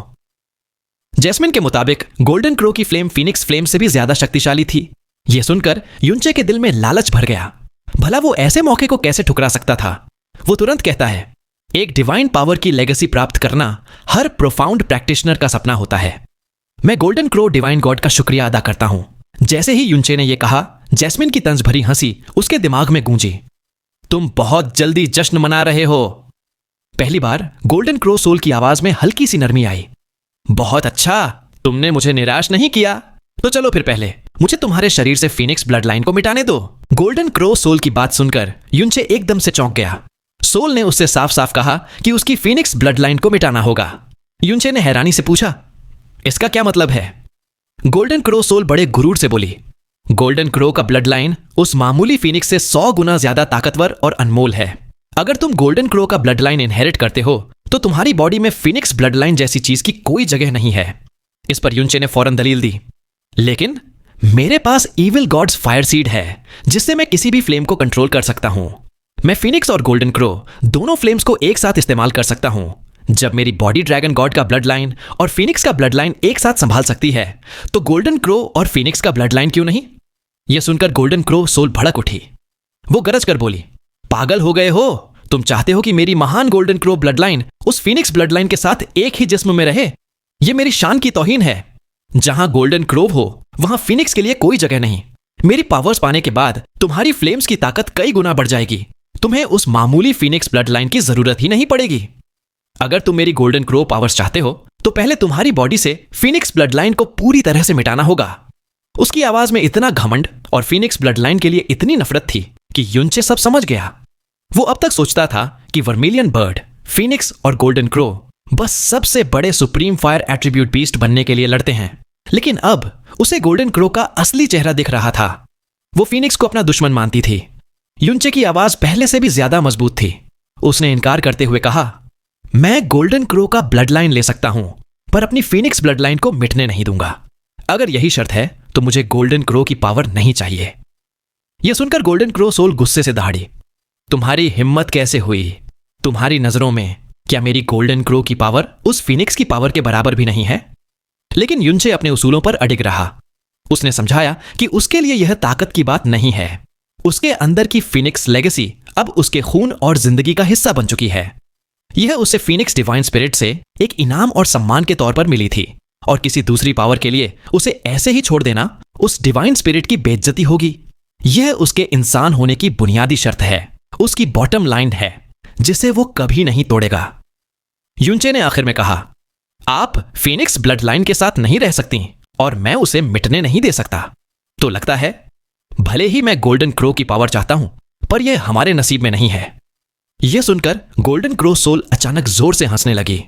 जैस्मिन के मुताबिक गोल्डन क्रो की फ्लेम फीनिक्स फ्लेम से भी ज्यादा शक्तिशाली थी। यह सुनकर युनचे के दिल में लालच भर गया। भला वो ऐसे मौके को कैसे ठुकरा सकता था? वो तुरंत कहता है, एक डिवाइन पावर की लेगेसी प्राप्त करना हर प्रोफाउंड प्रैक्टिशनर का सपना होता है। मैं गोल्डन क्रो डिवाइन गॉड का शुक्रिया अदा करता हूं। जैसे ही युनचे ने यह कहा, जैस्मिन की तंज भरी हंसी उसके दिमाग में गूंजी। तुम बहुत जल्दी जश्न मना रहे हो। पहली बार गोल्डन क्रो सोल की आवाज में हल्की सी नरमी आई। बहुत अच्छा, तुमने मुझे निराश नहीं किया। तो चलो फिर पहले मुझे तुम्हारे शरीर से फीनिक्स ब्लड लाइन को मिटाने दो। गोल्डन क्रो सोल की बात सुनकर युनचे एकदम से चौंक गया। सोल ने उससे साफ साफ कहा कि उसकी फीनिक्स ब्लड लाइन को मिटाना होगा। युनचे ने हैरानी से पूछा, इसका क्या मतलब है? गोल्डन क्रो सोल बड़े गुरूर से बोली, गोल्डन क्रो का ब्लड लाइन उस मामूली फीनिक्स से 100 गुना ज्यादा ताकतवर और अनमोल है। अगर तुम गोल्डन क्रो का ब्लड लाइन इनहेरिट करते हो तो तुम्हारी बॉडी में फीनिक्स ब्लड लाइन जैसी चीज की कोई जगह नहीं है। इस पर युनचे ने फौरन दलील दी, लेकिन मेरे पास इविल गॉड्स फायर सीड है, जिससे मैं किसी भी फ्लेम को कंट्रोल कर सकता हूं। मैं फीनिक्स और गोल्डन क्रो दोनों फ्लेम्स को एक साथ इस्तेमाल कर सकता हूं। जब मेरी बॉडी ड्रैगन गॉड का ब्लड लाइन और फीनिक्स का ब्लड लाइन एक साथ संभाल सकती है, तो गोल्डन क्रो और फीनिक्स का ब्लड लाइन क्यों नहीं? यह सुनकर गोल्डन क्रो सोल भड़क उठी। वो गरज कर बोली, पागल हो गए हो? तुम चाहते हो कि मेरी महान गोल्डन क्रो ब्लड लाइन उस फीनिक्स ब्लड लाइन के साथ एक ही जिस्म में रहे? यह मेरी शान की तौहीन है। जहां गोल्डन क्रो हो वहां फीनिक्स के लिए कोई जगह नहीं। मेरी पावर्स पाने के बाद तुम्हारी फ्लेम्स की ताकत कई गुना बढ़ जाएगी। तुम्हें उस मामूली फीनिक्स ब्लड लाइन की जरूरत ही नहीं पड़ेगी। अगर तुम मेरी गोल्डन क्रो पावर्स चाहते हो तो पहले तुम्हारी बॉडी से फीनिक्स ब्लड लाइन को पूरी तरह से मिटाना होगा। उसकी आवाज में इतना घमंड और फीनिक्स ब्लड लाइन के लिए इतनी नफरत थी कि युनचे सब समझ गया। वो अब तक सोचता था कि वर्मिलियन बर्ड, फीनिक्स और गोल्डन क्रो बस सबसे बड़े सुप्रीम फायर एट्रीब्यूट बीस्ट बनने के लिए लड़ते हैं, लेकिन अब उसे गोल्डन क्रो का असली चेहरा दिख रहा था। वो फीनिक्स को अपना दुश्मन मानती थी। युनचे की आवाज पहले से भी ज्यादा मजबूत थी। उसने इनकार करते हुए कहा, मैं गोल्डन क्रो का ब्लड लाइन ले सकता हूं, पर अपनी फीनिक्स ब्लड लाइन को मिटने नहीं दूंगा। अगर यही शर्त है तो मुझे गोल्डन क्रो की पावर नहीं चाहिए। यह सुनकर गोल्डन क्रो सोल गुस्से से दहाड़ी, तुम्हारी हिम्मत कैसे हुई? तुम्हारी नजरों में क्या मेरी गोल्डन क्रो की पावर उस फीनिक्स की पावर के बराबर भी नहीं है? लेकिन युनचे अपने उसूलों पर अडिग रहा। उसने समझाया कि उसके लिए यह ताकत की बात नहीं है। उसके अंदर की फीनिक्स लेगेसी अब उसके खून और जिंदगी का हिस्सा बन चुकी है। यह उसे फीनिक्स डिवाइन स्पिरिट से एक इनाम और सम्मान के तौर पर मिली थी, और किसी दूसरी पावर के लिए उसे ऐसे ही छोड़ देना उस डिवाइन स्पिरिट की बेइज्जती होगी। यह उसके इंसान होने की बुनियादी शर्त है, उसकी बॉटम लाइन है, जिसे वो कभी नहीं तोड़ेगा। युनचे ने आखिर में कहा, आप फीनिक्स ब्लड लाइन के साथ नहीं रह सकती और मैं उसे मिटने नहीं दे सकता। तो लगता है भले ही मैं गोल्डन क्रो की पावर चाहता हूं, पर यह हमारे नसीब में नहीं है। यह सुनकर गोल्डन क्रो सोल अचानक जोर से हंसने लगी।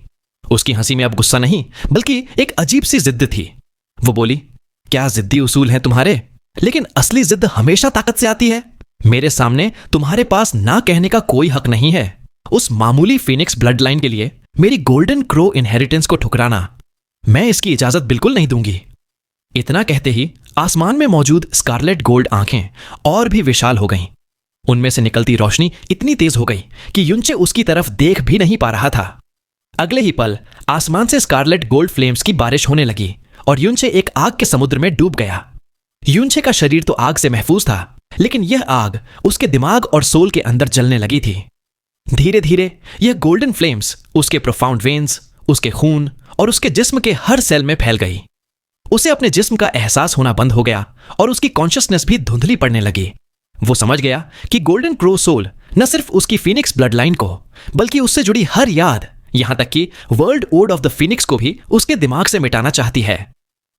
उसकी हंसी में अब गुस्सा नहीं, बल्कि एक अजीब सी जिद्द थी। वो बोली, क्या जिद्दी उसूल हैं तुम्हारे, लेकिन असली जिद्द हमेशा ताकत से आती है। मेरे सामने तुम्हारे पास ना कहने का कोई हक नहीं है। उस मामूली फीनिक्स ब्लड लाइन के लिए मेरी गोल्डन क्रो इनहेरिटेंस को ठुकराना, मैं इसकी इजाजत बिल्कुल नहीं दूंगी। इतना कहते ही आसमान में मौजूद स्कारलेट गोल्ड आंखें और भी विशाल हो गईं। उनमें से निकलती रोशनी इतनी तेज हो गई कि युनचे उसकी तरफ देख भी नहीं पा रहा था। अगले ही पल आसमान से स्कारलेट गोल्ड फ्लेम्स की बारिश होने लगी और युनचे एक आग के समुद्र में डूब गया। युनचे का शरीर तो आग से महफूज था, लेकिन यह आग उसके दिमाग और सोल के अंदर जलने लगी थी। धीरे धीरे यह गोल्डन फ्लेम्स उसके प्रोफाउंड वेन्स, उसके खून और उसके जिस्म के हर सेल में फैल गई। उसे अपने जिस्म का एहसास होना बंद हो गया और उसकी कॉन्शियसनेस भी धुंधली पड़ने लगी। वो समझ गया कि गोल्डन क्रो सोल न सिर्फ उसकी फीनिक्स ब्लड लाइन को, बल्कि उससे जुड़ी हर याद, यहां तक कि world ode of the phoenix को भी उसके दिमाग से मिटाना चाहती है।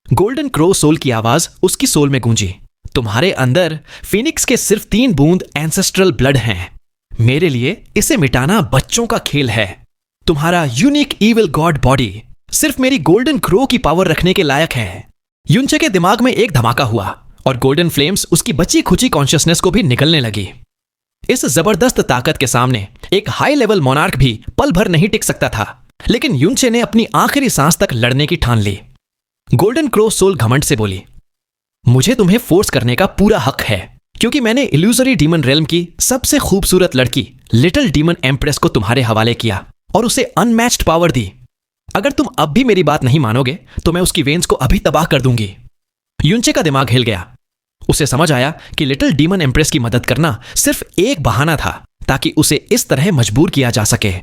गोल्डन क्रो सोल की आवाज उसकी सोल में गूंजी, तुम्हारे अंदर फीनिक्स के सिर्फ 3 बूंद एंसेस्ट्रल ब्लड हैं। मेरे लिए इसे मिटाना बच्चों का खेल है। तुम्हारा यूनिक ईविल गॉड बॉडी सिर्फ मेरी गोल्डन क्रो की पावर रखने के लायक है। युनचे के दिमाग में एक धमाका हुआ और गोल्डन फ्लेम्स उसकी बची खुची कॉन्शियसनेस को भी निकलने लगी। इस जबरदस्त ताकत के सामने एक हाई लेवल मोनार्क भी पल भर नहीं टिक सकता था, लेकिन युनचे ने अपनी आखिरी सांस तक लड़ने की ठान ली। गोल्डन क्रो सोल घमंड से बोली, मुझे तुम्हें फोर्स करने का पूरा हक है, क्योंकि मैंने इल्यूजरी डीमन रेल्म की सबसे खूबसूरत लड़की लिटिल डीमन एम्प्रेस को तुम्हारे हवाले किया और उसे अनमैच्ड पावर दी। अगर तुम अब भी मेरी बात नहीं मानोगे तो मैं उसकी वेन्स को अभी तबाह कर दूंगी। युनचे का दिमाग हिल गया। उसे समझ आया कि लिटिल डीमन एम्प्रेस की मदद करना सिर्फ एक बहाना था ताकि उसे इस तरह मजबूर किया जा सके।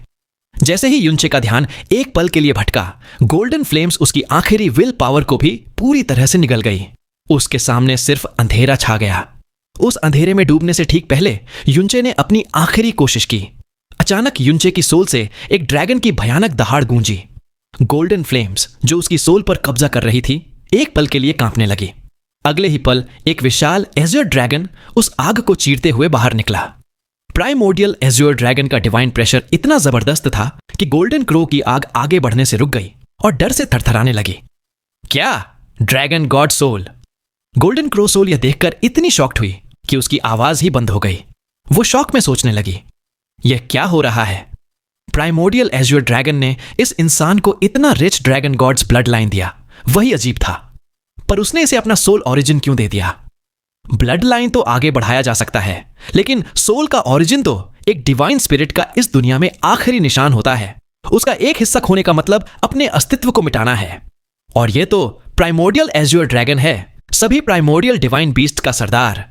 जैसे ही युनचे का ध्यान एक पल के लिए भटका, गोल्डन फ्लेम्स उसकी आखिरी विल पावर को भी पूरी तरह से निगल गई। उसके सामने सिर्फ अंधेरा छा गया। उस अंधेरे में डूबने से ठीक पहले युनचे ने अपनी आखिरी कोशिश की। अचानक युनचे की सोल से एक ड्रैगन की भयानक दहाड़ गूंजी। गोल्डन फ्लेम्स जो उसकी सोल पर कब्जा कर रही थी, एक पल के लिए कांपने लगी। अगले ही पल एक विशाल एज्योर ड्रैगन उस आग को चीरते हुए बाहर निकला। प्राइमोर्डियल एज्योर ड्रैगन का डिवाइन प्रेशर इतना जबरदस्त था कि गोल्डन क्रो की आग आगे बढ़ने से रुक गई और डर से थरथराने लगी। क्या dragon god soul? Golden crow soul यह देखकर इतनी शॉक्ड हुई कि उसकी आवाज ही बंद हो गई। वो शॉक में सोचने लगी, यह क्या हो रहा है? प्राइमोर्डियल एज्योर ड्रैगन ने इस इंसान को इतना rich dragon god's blood line दिया, वही अजीब था, पर उसने इसे अपना सोल ओरिजिन क्यों दे दिया? ब्लड लाइन तो आगे बढ़ाया जा सकता है, लेकिन सोल का ओरिजिन तो एक डिवाइन स्पिरिट का इस दुनिया में आखिरी निशान होता है। उसका एक हिस्सा खोने का मतलब अपने अस्तित्व को मिटाना है। और यह तो प्राइमोर्डियल एज्योर ड्रैगन है, सभी प्राइमोर्डियल डिवाइन बीस्ट का सरदार।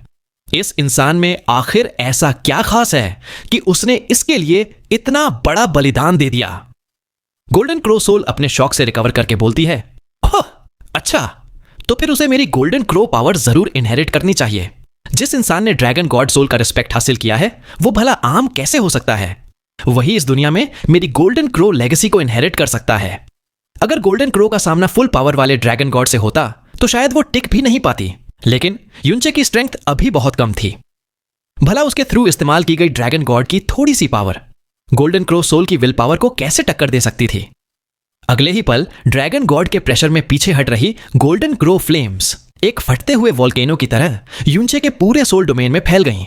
इस इंसान में आखिर ऐसा क्या खास है कि उसने इसके लिए इतना बड़ा बलिदान दे दिया? गोल्डन क्रो सोल अपने शॉक से रिकवर करके बोलती है, ओह अच्छा, तो फिर उसे मेरी गोल्डन क्रो पावर जरूर इनहेरिट करनी चाहिए। जिस इंसान ने ड्रैगन गॉड सोल का रिस्पेक्ट हासिल किया है, वो भला आम कैसे हो सकता है? वही इस दुनिया में मेरी गोल्डन क्रो लेगेसी को इनहेरिट कर सकता है। अगर गोल्डन क्रो का सामना फुल पावर वाले ड्रैगन गॉड से होता तो शायद वो टिक भी नहीं पाती, लेकिन युनचे की स्ट्रेंथ अभी बहुत कम थी। भला उसके थ्रू इस्तेमाल की गई ड्रैगन गॉड की थोड़ी सी पावर गोल्डन क्रो सोल की विल पावर को कैसे टक्कर दे सकती थी? अगले ही पल ड्रैगन गॉड के प्रेशर में पीछे हट रही गोल्डन क्रो फ्लेम्स एक फटते हुए वोल्केनो की तरह युनचे के पूरे सोल डोमेन में फैल गईं।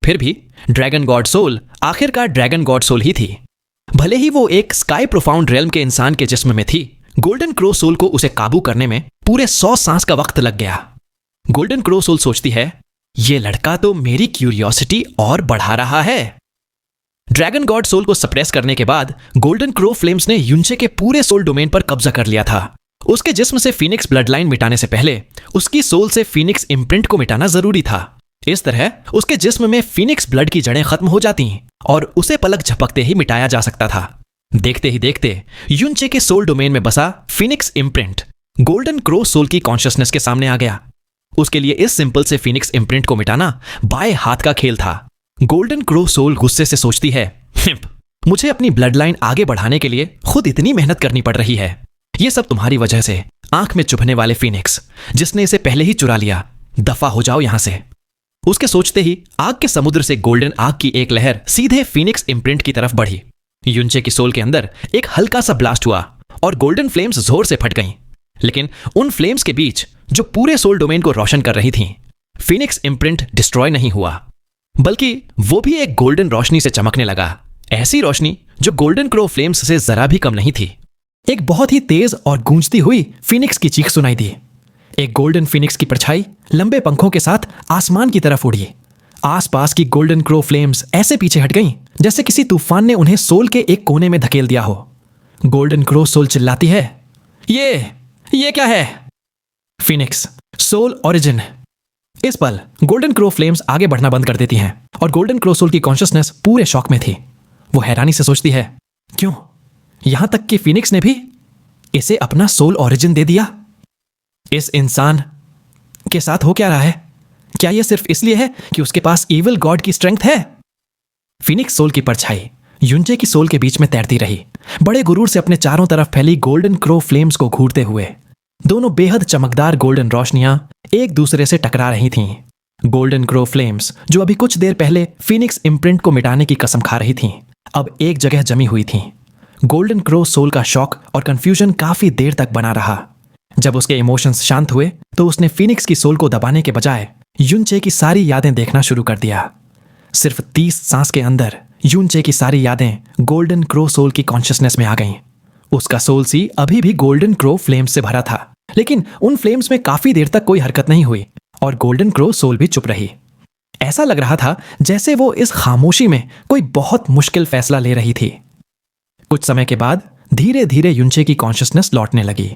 फिर भी ड्रैगन गॉड सोल आखिरकार ड्रैगन गॉड सोल ही थी। भले ही वो एक स्काई प्रोफाउंड रेल्म के इंसान के जिस्म में थी, गोल्डन क्रो सोल को उसे काबू करने में पूरे 100 सांस का वक्त लग गया। गोल्डन क्रो सोल सोचती है, ये लड़का तो मेरी क्यूरियोसिटी और बढ़ा रहा है। ड्रैगन गॉड सोल को सप्रेस करने के बाद गोल्डन क्रो फ्लेम्स ने युनचे के पूरे सोल डोमेन पर कब्जा कर लिया था। उसके जिस्म से फीनिक्स ब्लड लाइन मिटाने से पहले उसकी सोल से फीनिक्स इम्प्रिंट को मिटाना जरूरी था। इस तरह उसके जिस्म में फीनिक्स ब्लड की जड़ें खत्म हो जाती और उसे पलक झपकते ही मिटाया जा सकता था। देखते ही देखते युनचे के सोल डोमेन में बसा phoenix imprint golden crow soul की कॉन्शियसनेस के सामने आ गया। उसके लिए इस सिंपल से फीनिक्स इम्प्रिंट को मिटाना बाएं हाथ का खेल था। गोल्डन क्रो सोल गुस्से से सोचती है, मुझे अपनी ब्लड लाइन आगे बढ़ाने के लिए खुद इतनी मेहनत करनी पड़ रही है। ये सब तुम्हारी वजह से। आंख में चुभने वाले फीनिक्स, जिसने इसे पहले ही चुरा लिया, दफा हो जाओ यहां से। उसके सोचते ही आग के समुद्र से गोल्डन आग की एक लहर सीधे फीनिक्स इम्प्रिंट की तरफ बढ़ी। युनचे की सोल के अंदर एक हल्का सा ब्लास्ट हुआ और गोल्डन फ्लेम्स जोर से फट गईं। लेकिन उन फ्लेम्स के बीच जो पूरे सोल डोमेन को रोशन कर रही थीं, फीनिक्स इम्प्रिंट डिस्ट्रॉय नहीं हुआ, बल्कि वो भी एक गोल्डन रोशनी से चमकने लगा। ऐसी रोशनी जो गोल्डन क्रो फ्लेम्स से जरा भी कम नहीं थी। एक बहुत ही तेज और गूंजती हुई फीनिक्स की चीख सुनाई दी। एक गोल्डन फीनिक्स की परछाई लंबे पंखों के साथ आसमान की तरफ उड़ी। आसपास की गोल्डन क्रो फ्लेम्स ऐसे पीछे हट गईं जैसे किसी तूफान ने उन्हें सोल के एक कोने में धकेल दिया हो। गोल्डन क्रो सोल चिल्लाती है, ये क्या है? Phoenix soul origin. इस पल गोल्डन क्रो फ्लेम्स आगे बढ़ना बंद कर देती हैं और गोल्डन क्रो सोल की कॉन्शियसनेस पूरे शॉक में थी। वो हैरानी से सोचती है, क्यों? यहां तक कि फीनिक्स ने भी इसे अपना सोल ओरिजिन दे दिया। इस इंसान के साथ हो क्या रहा है? क्या यह सिर्फ इसलिए है कि उसके पास इविल गॉड की स्ट्रेंथ है? फीनिक्स सोल की परछाई युनचे की सोल के बीच में तैरती रही, बड़े गुरूर से अपने चारों तरफ फैली गोल्डन क्रो फ्लेम्स को घूरते हुए। दोनों बेहद चमकदार गोल्डन रोशनियां एक दूसरे से टकरा रही थीं। गोल्डन क्रो फ्लेम्स, जो अभी कुछ देर पहले फीनिक्स इम्प्रिंट को मिटाने की कसम खा रही थीं, अब एक जगह जमी हुई थीं। गोल्डन क्रो सोल का शॉक और कंफ्यूजन काफी देर तक बना रहा। जब उसके इमोशंस शांत हुए तो उसने फीनिक्स की सोल को दबाने के बजाय युनचे की सारी यादें देखना शुरू कर दिया। सिर्फ 30 सांस के अंदर युनचे की सारी यादें गोल्डन क्रो सोल की कॉन्शियसनेस में आ गईं। उसका सोल सी अभी भी गोल्डन क्रो फ्लेम्स से भरा था, लेकिन उन फ्लेम्स में काफी देर तक कोई हरकत नहीं हुई और गोल्डन क्रो सोल भी चुप रही। ऐसा लग रहा था जैसे वो इस खामोशी में कोई बहुत मुश्किल फैसला ले रही थी। कुछ समय के बाद धीरे धीरे युनचे की कॉन्शियसनेस लौटने लगी।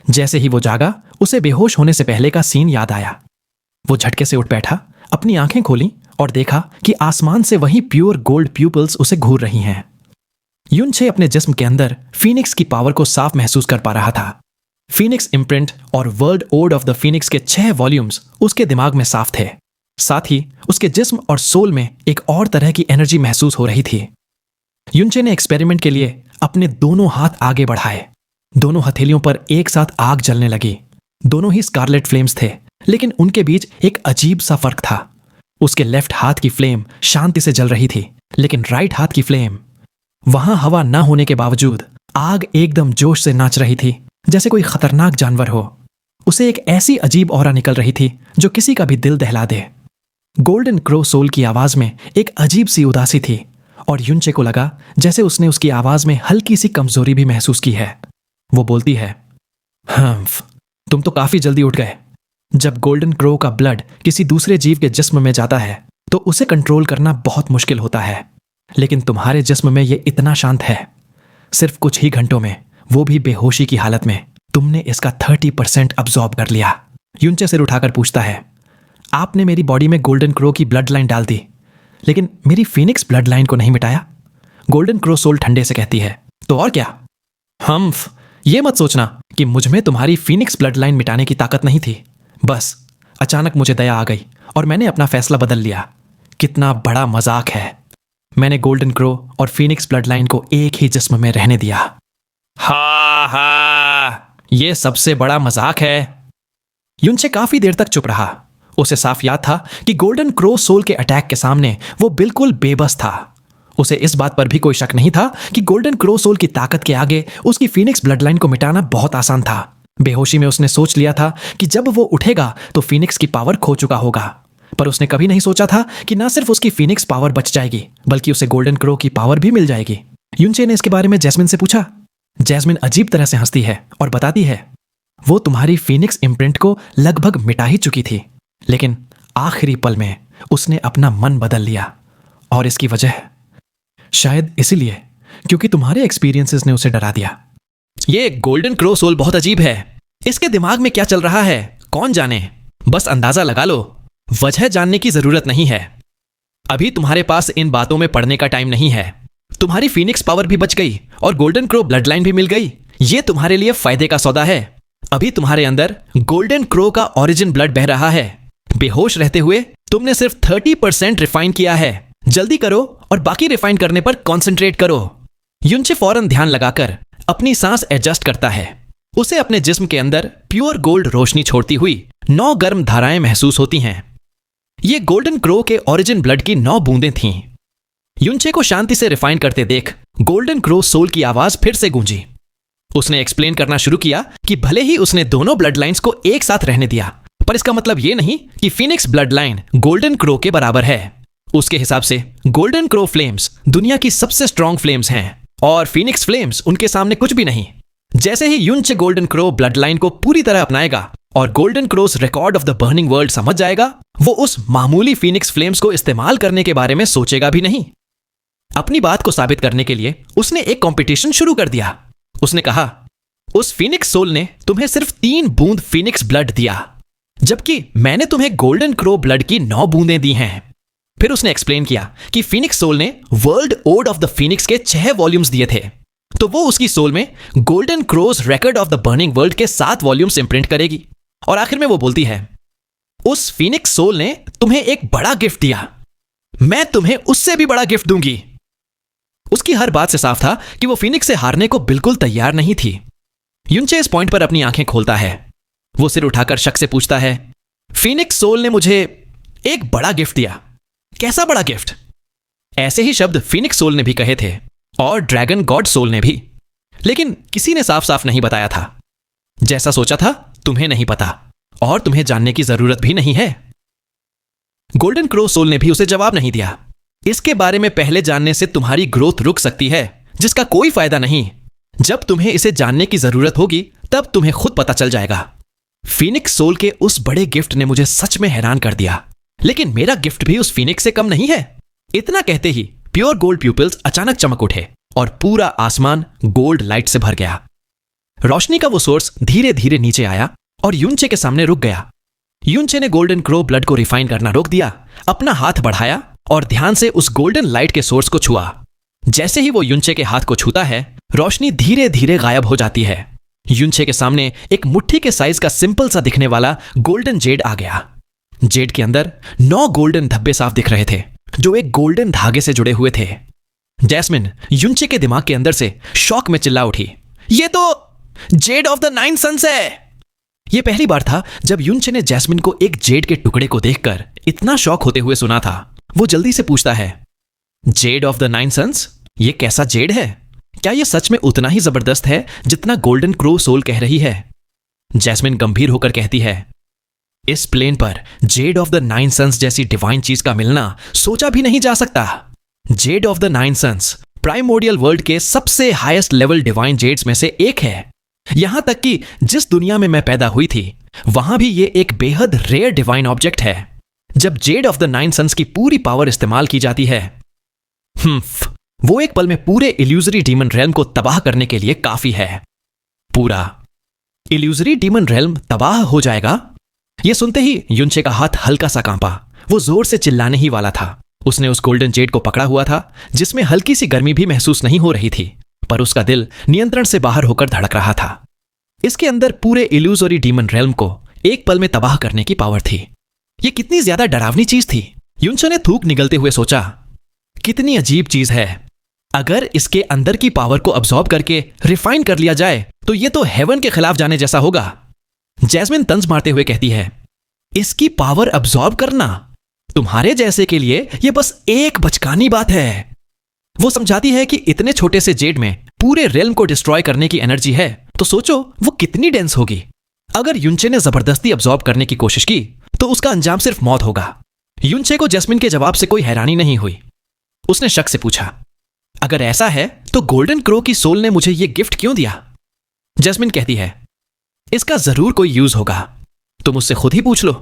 जैसे ही वो जागा, उसे बेहोश होने से पहले का सीन याद आया। वो झटके से उठ बैठा, अपनी आंखें खोली और देखा कि आसमान से वही प्योर गोल्ड प्यूपल्स उसे घूर रही हैं। युनचे अपने जिस्म के अंदर फीनिक्स की पावर को साफ महसूस कर पा रहा था। फीनिक्स इम्प्रिंट और world ode of the phoenix के 6 वॉल्यूम्स उसके दिमाग में साफ थे। साथ ही उसके जिस्म और सोल में एक और तरह की एनर्जी महसूस हो रही थी। युनचे ने एक्सपेरिमेंट के लिए अपने दोनों हाथ आगे बढ़ाए। दोनों हथेलियों पर एक साथ आग जलने लगी। दोनों ही स्कारलेट फ्लेम्स थे, लेकिन उनके बीच एक अजीब सा फर्क था। उसके लेफ्ट हाथ की फ्लेम शांति से जल रही थी, लेकिन राइट हाथ की फ्लेम, वहां हवा न होने के बावजूद आग एकदम जोश से नाच रही थी, जैसे कोई खतरनाक जानवर हो। उसे एक ऐसी अजीब ऑरा निकल रही थी जो किसी का भी दिल दहला दे। गोल्डन क्रो सोल की आवाज में एक अजीब सी उदासी थी और युनचे को लगा जैसे उसने उसकी आवाज में हल्की सी कमजोरी भी महसूस की है। वो बोलती है, हम्फ, तुम तो काफी जल्दी उठ गए। जब गोल्डन क्रो का ब्लड किसी दूसरे जीव के जिस्म में जाता है तो उसे कंट्रोल करना बहुत मुश्किल होता है, लेकिन तुम्हारे जिस्म में ये इतना शांत है। सिर्फ कुछ ही घंटों में, वो भी बेहोशी की हालत में, तुमने इसका 30% अब्सॉर्ब कर लिया। युनचे सिर उठाकर पूछता है, आपने मेरी बॉडी में गोल्डन क्रो की ब्लड लाइन डाल दी, लेकिन मेरी फीनिक्स ब्लड लाइन को नहीं मिटाया। गोल्डन क्रो सोल ठंडे से कहती है, तो और क्या? हम्फ, ये मत सोचना कि मुझ में तुम्हारी फीनिक्स ब्लड लाइन मिटाने की ताकत नहीं थी। बस अचानक मुझे दया आ गई और मैंने अपना फैसला बदल लिया। कितना बड़ा मजाक है। मैंने गोल्डन क्रो और फीनिक्स ब्लड लाइन को एक ही जिस्म में रहने दिया। हा हा, ये सबसे बड़ा मजाक है। युनचे काफी देर तक चुप रहा। उसे साफ याद था कि गोल्डन क्रो सोल के अटैक के सामने वो बिल्कुल बेबस था। उसे इस बात पर भी कोई शक नहीं था कि गोल्डन क्रो सोल की ताकत के आगे उसकी फीनिक्स ब्लड लाइन को मिटाना बहुत आसान था। बेहोशी में उसने सोच लिया था कि जब वो उठेगा तो फीनिक्स की पावर खो चुका होगा, पर उसने कभी नहीं सोचा था कि न सिर्फ उसकी फीनिक्स पावर बच जाएगी, बल्कि उसे गोल्डन क्रो की पावर भी मिल जाएगी। युनचे ने इसके बारे में जैस्मिन से पूछा। जैस्मिन अजीब तरह से हंसती है और बताती है, वो तुम्हारी फीनिक्स इम्प्रिंट को लगभग मिटा ही चुकी थी, लेकिन आखिरी पल में उसने अपना मन बदल लिया। और इसकी वजह शायद इसीलिए क्योंकि तुम्हारे एक्सपीरियंसेस ने उसे डरा दिया। ये गोल्डन क्रो सोल बहुत अजीब है। इसके दिमाग में क्या चल रहा है कौन जाने। बस अंदाजा लगा लो, वजह जानने की जरूरत नहीं है। अभी तुम्हारे पास इन बातों में पड़ने का टाइम नहीं है। तुम्हारी फीनिक्स पावर भी बच गई और गोल्डन क्रो ब्लड लाइन भी मिल गई। ये तुम्हारे लिए फायदे का सौदा है। अभी तुम्हारे अंदर गोल्डन क्रो का ओरिजिन ब्लड बह रहा है। बेहोश रहते हुए तुमने सिर्फ 30% रिफाइन किया है। जल्दी करो और बाकी रिफाइन करने पर कंसंट्रेट करो। युनचे फौरन ध्यान लगाकर अपनी सांस एडजस्ट करता है। उसे अपने जिस्म के अंदर प्योर गोल्ड रोशनी छोड़ती हुई 9 गर्म धाराएं महसूस होती हैं। ये गोल्डन क्रो के ओरिजिन ब्लड की 9 बूंदें थीं। युनचे को शांति से रिफाइन करते देख गोल्डन क्रो सोल की आवाज फिर से गूंजी। उसने एक्सप्लेन करना शुरू किया कि भले ही उसने दोनों ब्लड लाइन्स को एक साथ रहने दिया, पर इसका मतलब यह नहीं कि Phoenix blood line golden crow के बराबर है। उसके हिसाब से गोल्डन क्रो फ्लेम्स दुनिया की सबसे स्ट्रॉन्ग फ्लेम्स हैं और फीनिक्स फ्लेम्स उनके सामने कुछ भी नहीं। जैसे ही युनचे गोल्डन क्रो ब्लड लाइन को पूरी तरह अपनाएगा और golden cross record of the burning world समझ जाएगा, वो उस मामूली फीनिक्स फ्लेम्स को इस्तेमाल करने के बारे में सोचेगा भी नहीं। अपनी बात को साबित करने के लिए उसने एक कंपटीशन शुरू कर दिया। उसने कहा, उस फीनिक्स सोल ने तुम्हें सिर्फ 3 बूंद फीनिक्स ब्लड दिया, जबकि मैंने तुम्हें गोल्डन क्रो ब्लड की 9 बूंदें दी हैं। फिर उसने एक्सप्लेन किया कि फीनिक्स सोल ने world ode of the phoenix के 6 वॉल्यूम्स दिए थे, तो वो उसकी सोल में golden crows record of the burning world के 7 वॉल्यूम्स इंप्रिंट करेगी। और आखिर में वो बोलती है, उस फीनिक्स सोल ने तुम्हें एक बड़ा गिफ्ट दिया, मैं तुम्हें उससे भी बड़ा गिफ्ट दूंगी। उसकी हर बात से साफ था कि वो फीनिक्स से हारने को बिल्कुल तैयार नहीं थी। युनचे इस पॉइंट पर अपनी आंखें खोलता है। वो सिर उठाकर शक से पूछता है, फीनिक्स सोल ने मुझे एक बड़ा गिफ्ट दिया, कैसा बड़ा गिफ्ट? ऐसे ही शब्द फीनिक्स सोल ने भी कहे थे और ड्रैगन गॉड सोल ने भी, लेकिन किसी ने साफ साफ नहीं बताया था। जैसा सोचा था तुम्हें नहीं पता और तुम्हें जानने की जरूरत भी नहीं है। गोल्डन क्रो सोल ने भी उसे जवाब नहीं दिया। इसके बारे में पहले जानने से तुम्हारी ग्रोथ रुक सकती है, जिसका कोई फायदा नहीं। जब तुम्हें इसे जानने की जरूरत होगी तब तुम्हें खुद पता चल जाएगा। फीनिक्स सोल के उस बड़े गिफ्ट ने मुझे सच में हैरान कर दिया, लेकिन मेरा गिफ्ट भी उस फीनिक्स से कम नहीं है। इतना कहते ही प्योर गोल्ड प्यूपिल्स अचानक चमक उठे और पूरा आसमान गोल्ड लाइट से भर गया। रोशनी का वो सोर्स धीरे धीरे नीचे आया और युनचे के सामने रुक गया। युनचे ने गोल्डन क्रो ब्लड को रिफाइन करना रोक दिया, अपना हाथ बढ़ाया और ध्यान से उस गोल्डन लाइट के सोर्स को छुआ। जैसे ही वो युनचे के हाथ को छूता है, रोशनी धीरे धीरे गायब हो जाती है। युनचे के सामने एक मुट्ठी के साइज का सिंपल सा दिखने वाला गोल्डन जेड आ गया। जेड के अंदर 9 गोल्डन धब्बे साफ दिख रहे थे, जो एक गोल्डन धागे से जुड़े हुए थे। जैस्मिन युनचे के दिमाग के अंदर से शॉक में चिल्ला उठी, ये तो जेड ऑफ द 9 सन्स है। यह पहली बार था जब युनचे ने जैस्मिन को एक जेड के टुकड़े को देखकर इतना शॉक होते हुए सुना था। वो जल्दी से पूछता है, जेड ऑफ द 9 सन्स, ये कैसा जेड है? क्या यह सच में उतना ही जबरदस्त है जितना गोल्डन क्रो सोल कह रही है? जैस्मिन गंभीर होकर कहती है, इस प्लेन पर जेड ऑफ द 9 सन्स जैसी डिवाइन चीज का मिलना सोचा भी नहीं जा सकता। Jade of the 9 sons primordial world के सबसे हाईएस्ट लेवल डिवाइन जेड्स में से एक है। यहां तक कि जिस दुनिया में मैं पैदा हुई थी, वहां भी ये एक बेहद रेयर डिवाइन ऑब्जेक्ट है। जब जेड ऑफ द 9 सन्स की पूरी पावर इस्तेमाल की जाती है, वो एक पल में पूरे इल्यूजरी डीमन रेल्म को तबाह करने के लिए काफी है। पूरा इल्यूजरी डीमन रेल्म तबाह हो जाएगा? यह सुनते ही युनचे का हाथ हल्का सा कांपा। वो जोर से चिल्लाने ही वाला था। उसने उस गोल्डन जेड को पकड़ा हुआ था, जिसमें हल्की सी गर्मी भी महसूस नहीं हो रही थी, पर उसका दिल नियंत्रण से बाहर होकर धड़क रहा था। इसके अंदर पूरे इल्यूजरी डीमन रेल्म को एक पल में तबाह करने की पावर थी। यह कितनी ज्यादा डरावनी चीज थी। युनचे ने थूक निगलते हुए सोचा, कितनी अजीब चीज है। अगर इसके अंदर की पावर को अब्सॉर्ब करके रिफाइन कर लिया जाए तो यह तो हेवन के खिलाफ जाने जैसा होगा। जैस्मिन तंज मारते हुए कहती है, इसकी पावर अब्सॉर्ब करना तुम्हारे जैसे के लिए यह बस एक बचकानी बात है। वो समझाती है कि इतने छोटे से जेड में पूरे रेल्म को डिस्ट्रॉय करने की एनर्जी है, तो सोचो वो कितनी डेंस होगी। अगर युनचे ने जबरदस्ती अब्सॉर्ब करने की कोशिश की तो उसका अंजाम सिर्फ मौत होगा। युनचे को जैस्मिन के जवाब से कोई हैरानी नहीं हुई। उसने शक से पूछा, अगर ऐसा है तो गोल्डन क्रो की सोल ने मुझे यह गिफ्ट क्यों दिया? जैस्मिन कहती है, इसका जरूर कोई यूज होगा, तुम उससे खुद ही पूछ लो।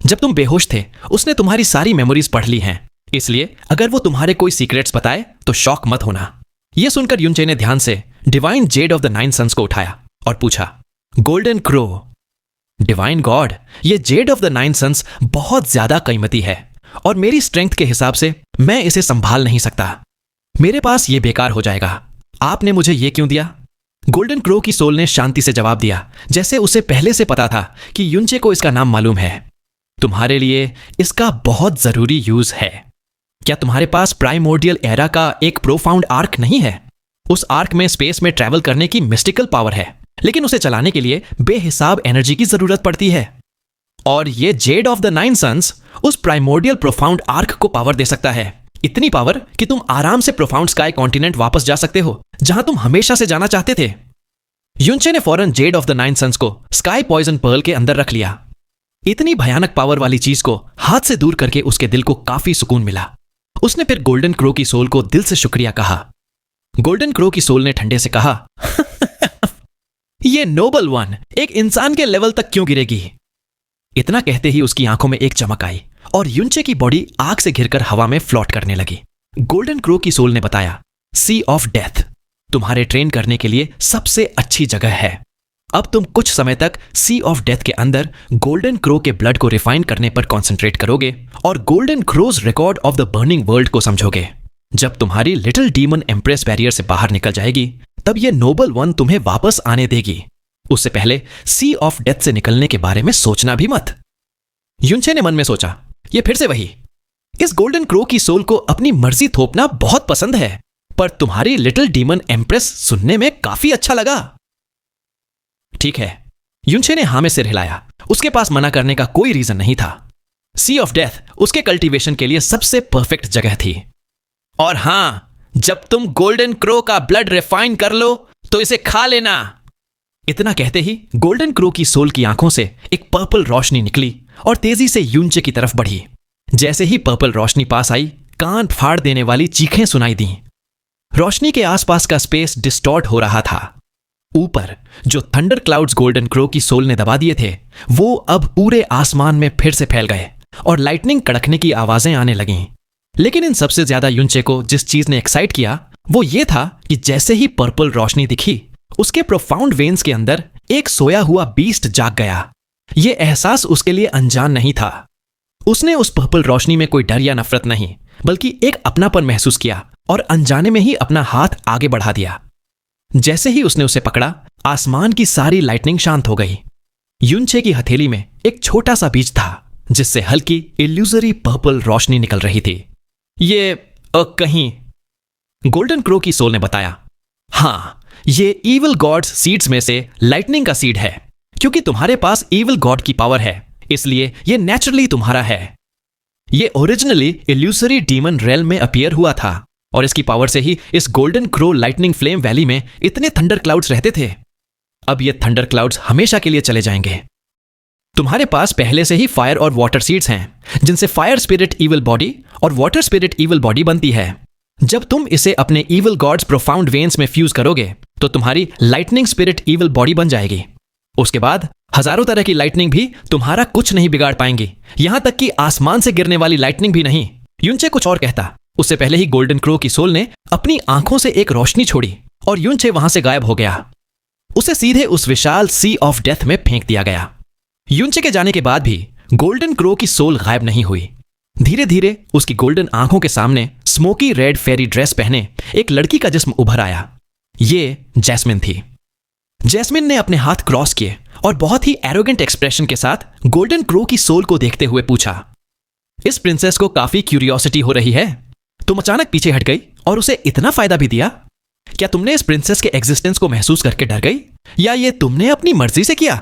जब तुम बेहोश थे उसने तुम्हारी सारी मेमोरीज पढ़ ली हैं, इसलिए अगर वो तुम्हारे कोई सीक्रेट्स बताए तो शॉक मत होना। यह सुनकर युनचे ने ध्यान से divine jade of the 9 sons को उठाया और पूछा, गोल्डन क्रो, डिवाइन गॉड, ये जेड ऑफ द 9 सन्स बहुत ज्यादा कीमती है और मेरी स्ट्रेंथ के हिसाब से मैं इसे संभाल नहीं सकता। मेरे पास ये बेकार हो जाएगा। आपने मुझे ये क्यों दिया? गोल्डन क्रो की सोल ने शांति से जवाब दिया, जैसे उसे पहले से पता था कि युनचे को इसका नाम मालूम है। तुम्हारे लिए इसका बहुत जरूरी यूज है। क्या तुम्हारे पास प्राइमोर्डियल एरा का एक प्रोफाउंड आर्क नहीं है? उस आर्क में स्पेस में ट्रैवल करने की मिस्टिकल पावर है, लेकिन उसे चलाने के लिए बेहिसाब एनर्जी की जरूरत पड़ती है। और ये jade of the nine sons उस प्राइमोर्डियल प्रोफाउंड आर्क को पावर दे सकता है। इतनी पावर कि तुम आराम से प्रोफाउंड स्काई कॉन्टिनेंट वापस जा सकते हो, जहां तुम हमेशा से जाना चाहते थे। युनचे ने फौरन jade of the nine sons को स्काई पॉइजन पर्ल के अंदर रख लिया। इतनी भयानक पावर वाली चीज को हाथ से दूर करके उसके दिल को काफी सुकून मिला। उसने फिर गोल्डन क्रो की सोल को दिल से शुक्रिया कहा। गोल्डन क्रो की सोल ने ठंडे से कहा, ये नोबल वन एक इंसान के लेवल तक क्यों गिरेगी? इतना कहते ही उसकी आंखों में एक चमक आई और युनचे की बॉडी आग से घिरकर हवा में फ्लॉट करने लगी। गोल्डन क्रो की सोल ने बताया, सी ऑफ डेथ तुम्हारे ट्रेन करने के लिए सबसे अच्छी जगह है। अब तुम कुछ समय तक सी ऑफ डेथ के अंदर गोल्डन क्रो के ब्लड को रिफाइन करने पर कंसंट्रेट करोगे और golden crows record of the burning world को समझोगे। जब तुम्हारी लिटिल डीमन एम्प्रेस बैरियर से बाहर निकल जाएगी, तब ये नोबल वन तुम्हें वापस आने देगी। उससे पहले सी ऑफ डेथ से निकलने के बारे में सोचना भी मत। युनचे ने मन में सोचा, ये फिर से वही। इस गोल्डन क्रो की सोल को अपनी मर्जी थोपना बहुत पसंद है, पर तुम्हारी लिटिल डीमन एम्प्रेस सुनने में काफी अच्छा लगा। ठीक है, युनचे ने हां में सिर हिलाया। उसके पास मना करने का कोई रीजन नहीं था। सी ऑफ डेथ उसके कल्टीवेशन के लिए सबसे परफेक्ट जगह थी। और हां, जब तुम गोल्डन क्रो का ब्लड रिफाइन कर लो तो इसे खा लेना। इतना कहते ही गोल्डन क्रो की सोल की आंखों से एक पर्पल रोशनी निकली और तेजी से युनचे की तरफ बढ़ी। जैसे ही पर्पल रोशनी पास आई, कान फाड़ देने वाली चीखें सुनाई दी। रोशनी के आसपास का स्पेस डिस्टॉर्ट हो रहा था। ऊपर जो थंडर क्लाउड्स गोल्डन क्रो की सोल ने दबा दिए थे, वो अब पूरे आसमान में फिर से फैल गए और लाइटनिंग कड़कने की आवाजें आने लगीं। लेकिन इन सबसे ज्यादा युनचे को जिस चीज ने एक्साइट किया वो ये था कि जैसे ही पर्पल रोशनी दिखी, उसके प्रोफाउंड वेन्स के अंदर एक सोया हुआ बीस्ट जाग गया। ये एहसास उसके लिए अनजान नहीं था। उसने उस पर्पल रोशनी में कोई डर या नफरत नहीं, बल्कि एक अपनापन महसूस किया और अनजाने में ही अपना हाथ आगे बढ़ा दिया। जैसे ही उसने उसे पकड़ा, आसमान की सारी लाइटनिंग शांत हो गई। युनचे की हथेली में एक छोटा सा बीज था, जिससे हल्की इल्यूजरी पर्पल रोशनी निकल रही थी। ये कहीं गोल्डन क्रो की सोल ने बताया, हाँ, ये इविल गॉड्स सीड्स में से लाइटनिंग का सीड है। क्योंकि तुम्हारे पास इविल गॉड की पावर है, इसलिए ये नेचुरली तुम्हारा है। ये ओरिजिनली इल्यूसरी डीमन रेल्म में अपीयर हुआ था और इसकी पावर से ही इस golden crow lightning flame valley में इतने थंडर क्लाउड्स रहते थे। अब ये थंडर क्लाउड्स हमेशा के लिए चले जाएंगे। तुम्हारे पास पहले से ही फायर और वाटर सीड्स हैं, जिनसे फायर स्पिरिट इविल बॉडी और वाटर स्पिरिट इविल बॉडी बनती है। जब तुम इसे अपने इविल गॉड्स प्रोफाउंड वेन्स में फ्यूज करोगे, तो तुम्हारी लाइटनिंग स्पिरिट इविल बॉडी बन जाएगी। उसके बाद हजारों तरह की लाइटनिंग भी तुम्हारा कुछ नहीं बिगाड़ पाएंगी, यहां तक कि आसमान से गिरने वाली लाइटनिंग भी नहीं। युनचे कुछ और कहता, उससे पहले ही गोल्डन क्रो की सोल ने अपनी आंखों से एक रोशनी छोड़ी और युनचे वहां से गायब हो गया। उसे सीधे उस विशाल सी ऑफ डेथ में फेंक दिया गया। युनचे के जाने के बाद भी गोल्डन क्रो की सोल गायब नहीं हुई। धीरे धीरे उसकी गोल्डन आंखों के सामने स्मोकी रेड फेरी ड्रेस पहने एक लड़की का जिस्म उभर आया। ये जैस्मिन थी। जैस्मिन ने अपने हाथ क्रॉस किए और बहुत ही एरोगेंट एक्सप्रेशन के साथ गोल्डन क्रो की सोल को देखते हुए पूछा, इस प्रिंसेस को काफी क्यूरियोसिटी हो रही है। तुम अचानक पीछे हट गई और उसे इतना फायदा भी दिया। क्या तुमने इस प्रिंसेस के एग्जिस्टेंस को महसूस करके डर गई, या ये तुमने अपनी मर्जी से किया?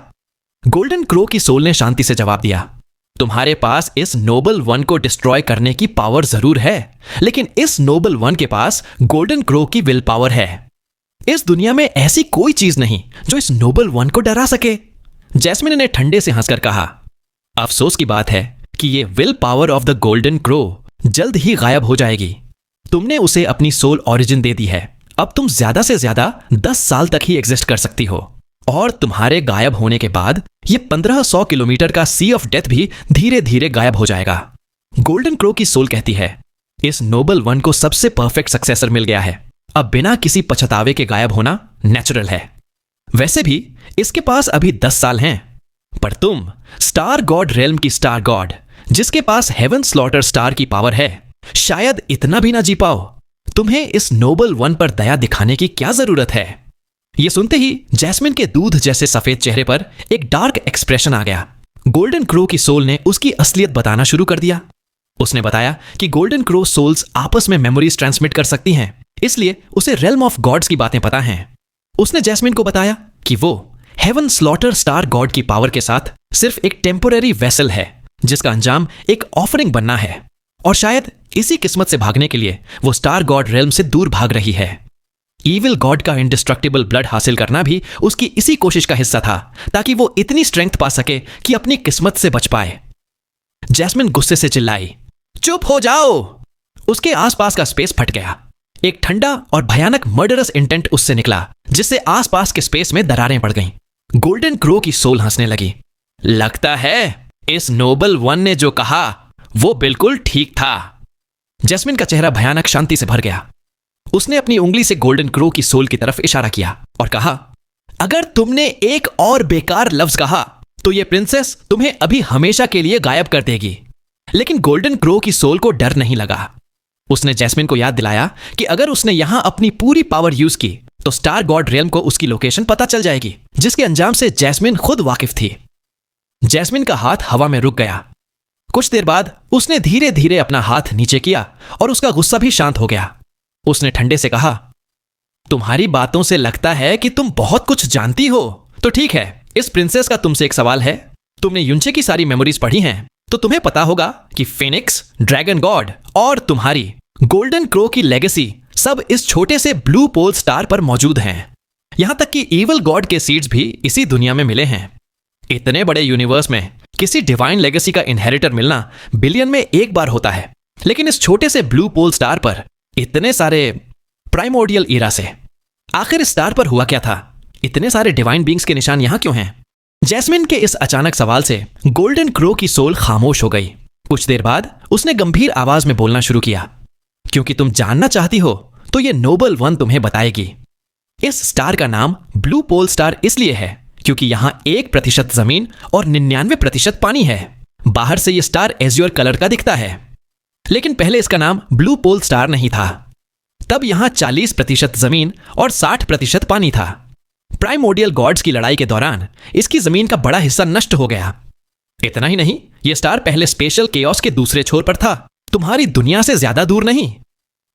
गोल्डन क्रो की सोल ने शांति से जवाब दिया, तुम्हारे पास इस नोबल वन को डिस्ट्रॉय करने की पावर जरूर है, लेकिन इस नोबल वन के पास गोल्डन क्रो की विल पावर है। इस दुनिया में ऐसी कोई चीज नहीं जो इस नोबल वन को डरा सके। जैस्मिन ने ठंडे से हंसकर कहा, अफसोस की बात है कि ये will power of the golden crow जल्द ही गायब हो जाएगी। तुमने उसे अपनी सोल ओरिजिन दे दी है। अब तुम ज्यादा से ज्यादा 10 साल तक ही एग्जिस्ट कर सकती हो, और तुम्हारे गायब होने के बाद ये 1500 किलोमीटर का सी ऑफ डेथ भी धीरे धीरे गायब हो जाएगा। गोल्डन क्रो की सोल कहती है, इस नोबल वन को सबसे परफेक्ट सक्सेसर मिल गया है। अब बिना किसी पछतावे के गायब होना नेचुरल है। वैसे भी इसके पास अभी 10 साल हैं, पर तुम स्टार गॉड रेल्म की स्टार गॉड, जिसके पास हेवन स्लॉटर स्टार की पावर है, शायद इतना भी ना जी पाओ। तुम्हें इस नोबल वन पर दया दिखाने की क्या जरूरत है? ये सुनते ही जैस्मिन के दूध जैसे सफेद चेहरे पर एक डार्क एक्सप्रेशन आ गया। गोल्डन क्रो की सोल ने उसकी असलियत बताना शुरू कर दिया। उसने बताया कि गोल्डन क्रो सोल्स आपस में मेमोरीज ट्रांसमिट कर सकती हैं, इसलिए उसे रेल्म ऑफ गॉड्स की बातें पता हैं। उसने जैस्मिन को बताया कि वो हेवन स्लॉटर स्टार गॉड की पावर के साथ सिर्फ एक टेम्पोररी वेसल है, जिसका अंजाम एक ऑफरिंग बनना है, और शायद इसी किस्मत से भागने के लिए वो स्टार गॉड रेल्म से दूर भाग रही है। ईविल गॉड का इंडिस्ट्रक्टिबल ब्लड हासिल करना भी उसकी इसी कोशिश का हिस्सा था, ताकि वो इतनी स्ट्रेंथ पा सके कि अपनी किस्मत से बच पाए। जैस्मिन गुस्से से चिल्लाई, चुप हो जाओ। उसके आसपास का स्पेस फट गया। एक ठंडा और भयानक मर्डरस इंटेंट उससे निकला, जिससे आसपास के स्पेस में दरारें पड़ गईं। गोल्डन क्रो की सोल हंसने लगी। लगता है इस नोबल वन ने जो कहा वो बिल्कुल ठीक था। जैस्मिन का चेहरा भयानक शांति से भर गया। उसने अपनी उंगली से गोल्डन क्रो की सोल की तरफ इशारा किया और कहा, अगर तुमने एक और बेकार लफ्ज कहा तो ये प्रिंसेस तुम्हें अभी हमेशा के लिए गायब कर देगी। लेकिन गोल्डन क्रो की सोल को डर नहीं लगा। उसने जैस्मिन को याद दिलाया कि अगर उसने यहां अपनी पूरी पावर यूज की तो स्टार गॉड रेल्म को उसकी लोकेशन पता चल जाएगी, जिसके अंजाम से जैस्मिन खुद वाकिफ थी। जैस्मिन का हाथ हवा में रुक गया। कुछ देर बाद उसने धीरे धीरे अपना हाथ नीचे किया और उसका गुस्सा भी शांत हो गया। उसने ठंडे से कहा, तुम्हारी बातों से लगता है कि तुम बहुत कुछ जानती हो। तो ठीक है, इस प्रिंसेस का तुमसे एक सवाल है। तुमने युनचे की सारी मेमोरीज पढ़ी हैं, तो तुम्हें पता होगा कि फिनिक्स, ड्रैगन गॉड और तुम्हारी गोल्डन क्रो की लेगेसी सब इस छोटे से ब्लू पोल स्टार पर मौजूद हैं। यहां तक कि ईवल गॉड के सीड्स भी इसी दुनिया में मिले हैं। इतने बड़े यूनिवर्स में किसी डिवाइन लेगेसी का इनहेरिटर मिलना बिलियन में एक बार होता है, लेकिन इस छोटे से ब्लू पोल स्टार पर इतने सारे प्राइमोर्डियल ईरा से। आखिर इस स्टार पर हुआ क्या था? इतने सारे डिवाइन बींग्स के निशान यहां क्यों हैं? जैस्मिन के इस अचानक सवाल से गोल्डन क्रो की सोल खामोश हो गई। कुछ देर बाद उसने गंभीर आवाज में बोलना शुरू किया, क्योंकि तुम जानना चाहती हो तो ये नोबल वन तुम्हें बताएगी। इस स्टार का नाम ब्लू पोल स्टार इसलिए है क्योंकि यहां 1% जमीन और 99% पानी है। बाहर से यह स्टार एज्योर कलर का दिखता है, लेकिन पहले इसका नाम ब्लू पोल स्टार नहीं था। तब यहां 40% जमीन और 60% पानी था। प्राइमोर्डियल गॉड्स की लड़ाई के दौरान इसकी जमीन का बड़ा हिस्सा नष्ट हो गया। इतना ही नहीं, यह स्टार पहले स्पेशल केओस के दूसरे छोर पर था, तुम्हारी दुनिया से ज्यादा दूर नहीं।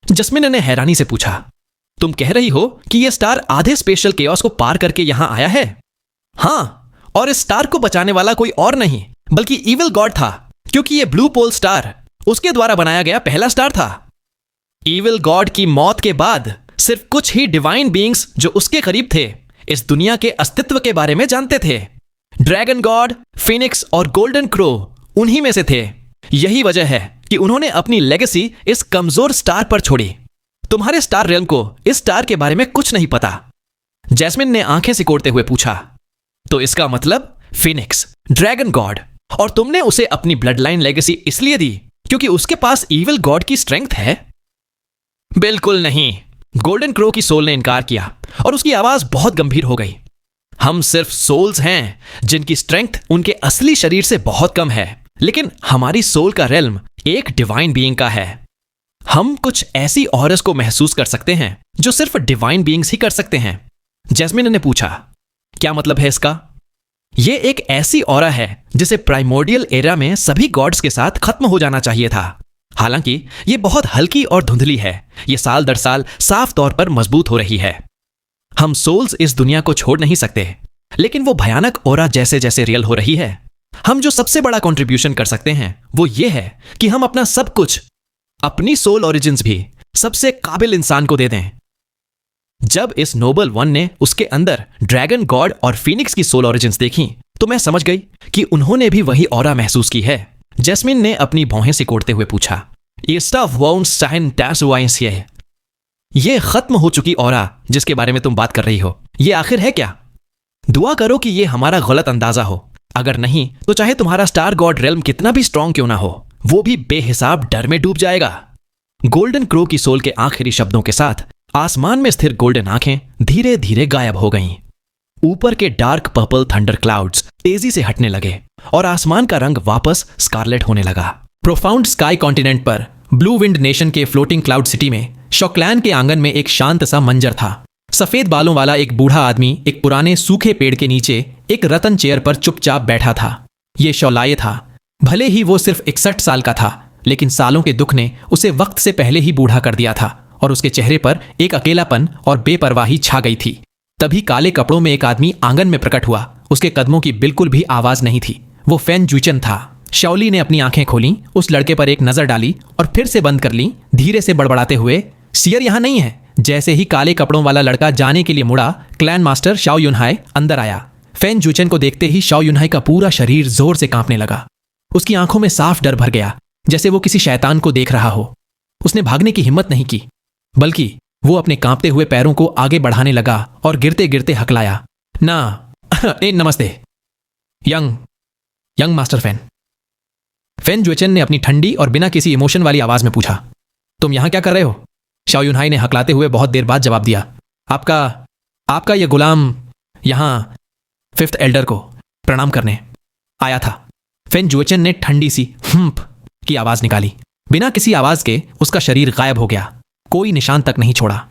जस्मिन ने हैरानी से पूछा, तुम कह रही हो कि यह स्टार आधे स्पेशल केओस को पार करके यहां आया है? हां, और इस स्टार को बचाने वाला कोई और नहीं बल्कि ईविल गॉड था, क्योंकि यह ब्लू पोल स्टार उसके द्वारा बनाया गया पहला स्टार था। ईविल गॉड की मौत के बाद सिर्फ कुछ ही डिवाइन बीइंग्स जो उसके करीब थे इस दुनिया के अस्तित्व के बारे में जानते थे। ड्रैगन गॉड, फिनिक्स और गोल्डन क्रो उन्हीं में से थे। यही वजह है कि उन्होंने अपनी लेगेसी इस कमजोर स्टार पर छोड़ी। तुम्हारे स्टार रेल्म को इस स्टार के बारे में कुछ नहीं पता। जैस्मिन ने आंखें सिकोड़ते हुए पूछा, तो इसका मतलब फिनिक्स, ड्रैगन गॉड, और तुमने उसे अपनी ब्लड लाइन लेगेसी इसलिए दी क्योंकि उसके पास ईविल गॉड की स्ट्रेंथ है? बिल्कुल नहीं, गोल्डन क्रो की सोल ने इनकार किया और उसकी आवाज बहुत गंभीर हो गई। हम सिर्फ सोल्स हैं जिनकी स्ट्रेंथ उनके असली शरीर से बहुत कम है, लेकिन हमारी सोल का रेल्म एक डिवाइन बीइंग का है। हम कुछ ऐसी ऑरस को महसूस कर सकते हैं जो सिर्फ डिवाइन बीइंग्स ही कर सकते हैं। जैस्मिन ने पूछा, क्या मतलब है इसका? यह एक ऐसी ऑरा है जिसे प्राइमोर्डियल एरा में सभी गॉड्स के साथ खत्म हो जाना चाहिए था। हालांकि यह बहुत हल्की और धुंधली है, यह साल दर साल साफ तौर पर मजबूत हो रही है। हम सोल्स इस दुनिया को छोड़ नहीं सकते, लेकिन वो भयानक ऑरा जैसे जैसे रियल हो रही है। हम जो सबसे बड़ा कंट्रीब्यूशन कर सकते हैं वो ये है कि हम अपना सब कुछ, अपनी सोल ओरिजिन्स भी सबसे काबिल इंसान को दे दें। जब इस नोबल वन ने उसके अंदर ड्रैगन गॉड और फिनिक्स की सोल ओरिजिन्स देखी तो मैं समझ गई कि उन्होंने भी वही ऑरा महसूस की है। जैस्मिन ने अपनी भौहें सिकोड़ते हुए पूछा, ये खत्म हो चुकी ऑरा जिसके बारे में तुम बात कर रही हो, ये आखिर है क्या? दुआ करो कि ये हमारा गलत अंदाजा हो। अगर नहीं तो चाहे तुम्हारा स्टार गॉड रेल्म कितना भी स्ट्रांग क्यों ना हो, वो भी बेहिसाब डर में डूब जाएगा। गोल्डन क्रो की सोल के आखिरी शब्दों के साथ आसमान में स्थिर गोल्डन आंखें धीरे धीरे गायब हो गईं। ऊपर के डार्क पर्पल थंडर क्लाउड्स तेजी से हटने लगे और आसमान का रंग वापस स्कारलेट होने लगा। प्रोफाउंड स्काई कॉन्टिनेंट पर ब्लू विंड नेशन के फ्लोटिंग क्लाउड सिटी में शॉकलैंड के आंगन में एक शांत सा मंजर था। सफेद बालों वाला एक बूढ़ा आदमी एक पुराने सूखे पेड़ के नीचे एक रतन चेयर पर चुपचाप बैठा था। ये शौलाये था। भले ही वो सिर्फ 61 साल का था, लेकिन सालों के दुख ने उसे वक्त से पहले ही बूढ़ा कर दिया था और उसके चेहरे पर एक अकेलापन और बेपरवाही छा गई थी। तभी काले कपड़ों में एक आदमी आंगन में प्रकट हुआ। उसके कदमों की बिल्कुल भी आवाज नहीं थी। वो फेन जुचेन था। शाओली ने अपनी आंखें खोली, उस लड़के पर एक नजर डाली और फिर से बंद कर ली, धीरे से बड़बड़ाते हुए, सियर यहां नहीं है। जैसे ही काले कपड़ों वाला लड़का जाने के लिए मुड़ा, क्लैन मास्टर शाओ युनहाई अंदर आया। फेन जुचेन को देखते ही शाओ युनहाई का पूरा शरीर जोर से कांपने लगा। उसकी आंखों में साफ डर भर गया, जैसे वो किसी शैतान को देख रहा हो। उसने भागने की हिम्मत नहीं की, बल्कि वो अपने कांपते हुए पैरों को आगे बढ़ाने लगा और गिरते गिरते हकलाया, ना नमस्ते यंग मास्टर फेन। फेन जुचेन ने अपनी ठंडी और बिना किसी इमोशन वाली आवाज में पूछा, तुम यहां क्या कर रहे हो? शाओ युनहाई ने हकलाते हुए बहुत देर बाद जवाब दिया, आपका यह गुलाम यहां 5th एल्डर को प्रणाम करने आया था। फेन जुचेन ने ठंडी सी हम्प की आवाज निकाली। बिना किसी आवाज के उसका शरीर गायब हो गया, कोई निशान तक नहीं छोड़ा।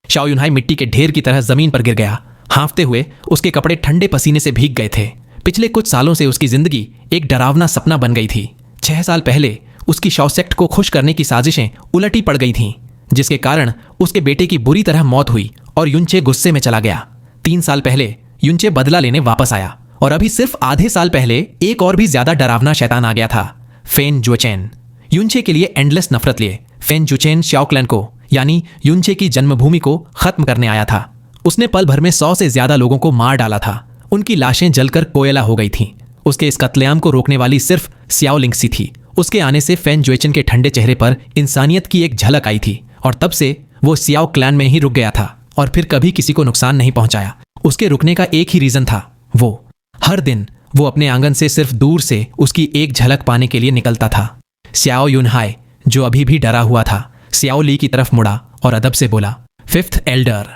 शाओ युनहाई मिट्टी के ढेर की तरह जमीन पर गिर गया। हाँफते हुए उसके कपड़े ठंडे पसीने से भीग गए थे। पिछले कुछ सालों से उसकी जिंदगी एक डरावना सपना बन गई थी। 6 साल पहले उसकी शॉसेक्ट को खुश करने की साजिशें उलटी पड़ गई थीं, जिसके कारण उसके बेटे की बुरी तरह मौत हुई और युनचे गुस्से में चला गया। 3 साल पहले युनचे बदला लेने वापस आया और अभी सिर्फ आधे साल पहले एक और भी ज्यादा डरावना शैतान आ गया था, फेन जुचेन। युनचे के लिए एंडलेस नफरत लिए फेन जुचेन शाओक्लैन को, यानी युनचे की जन्मभूमि को खत्म करने आया था। उसने पल भर में 100 से ज्यादा लोगों को मार डाला था। उनकी लाशें जलकर कोयला हो गई थीं। उसके इस कत्लेआम को रोकने वाली सिर्फ सियाओ लिंगसी थी। उसके आने से फेन जुचेन के ठंडे चेहरे पर इंसानियत की एक झलक आई थी और तब से वो सियाओ क्लैन में ही रुक गया था और फिर कभी किसी को नुकसान नहीं पहुंचाया। उसके रुकने का एक ही रीजन था, वो हर दिन वो अपने आंगन से सिर्फ दूर से उसकी एक झलक पाने के लिए निकलता था। सियाओ युनहाई, जो अभी भी डरा हुआ था, सियाओ ली की तरफ मुड़ा और अदब से बोला, 5th elder,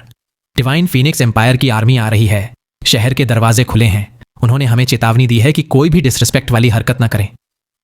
divine phoenix empire की आर्मी आ रही है। शहर के दरवाजे खुले हैं। उन्होंने हमें चेतावनी दी है कि कोई भी डिसरिस्पेक्ट वाली हरकत न करें।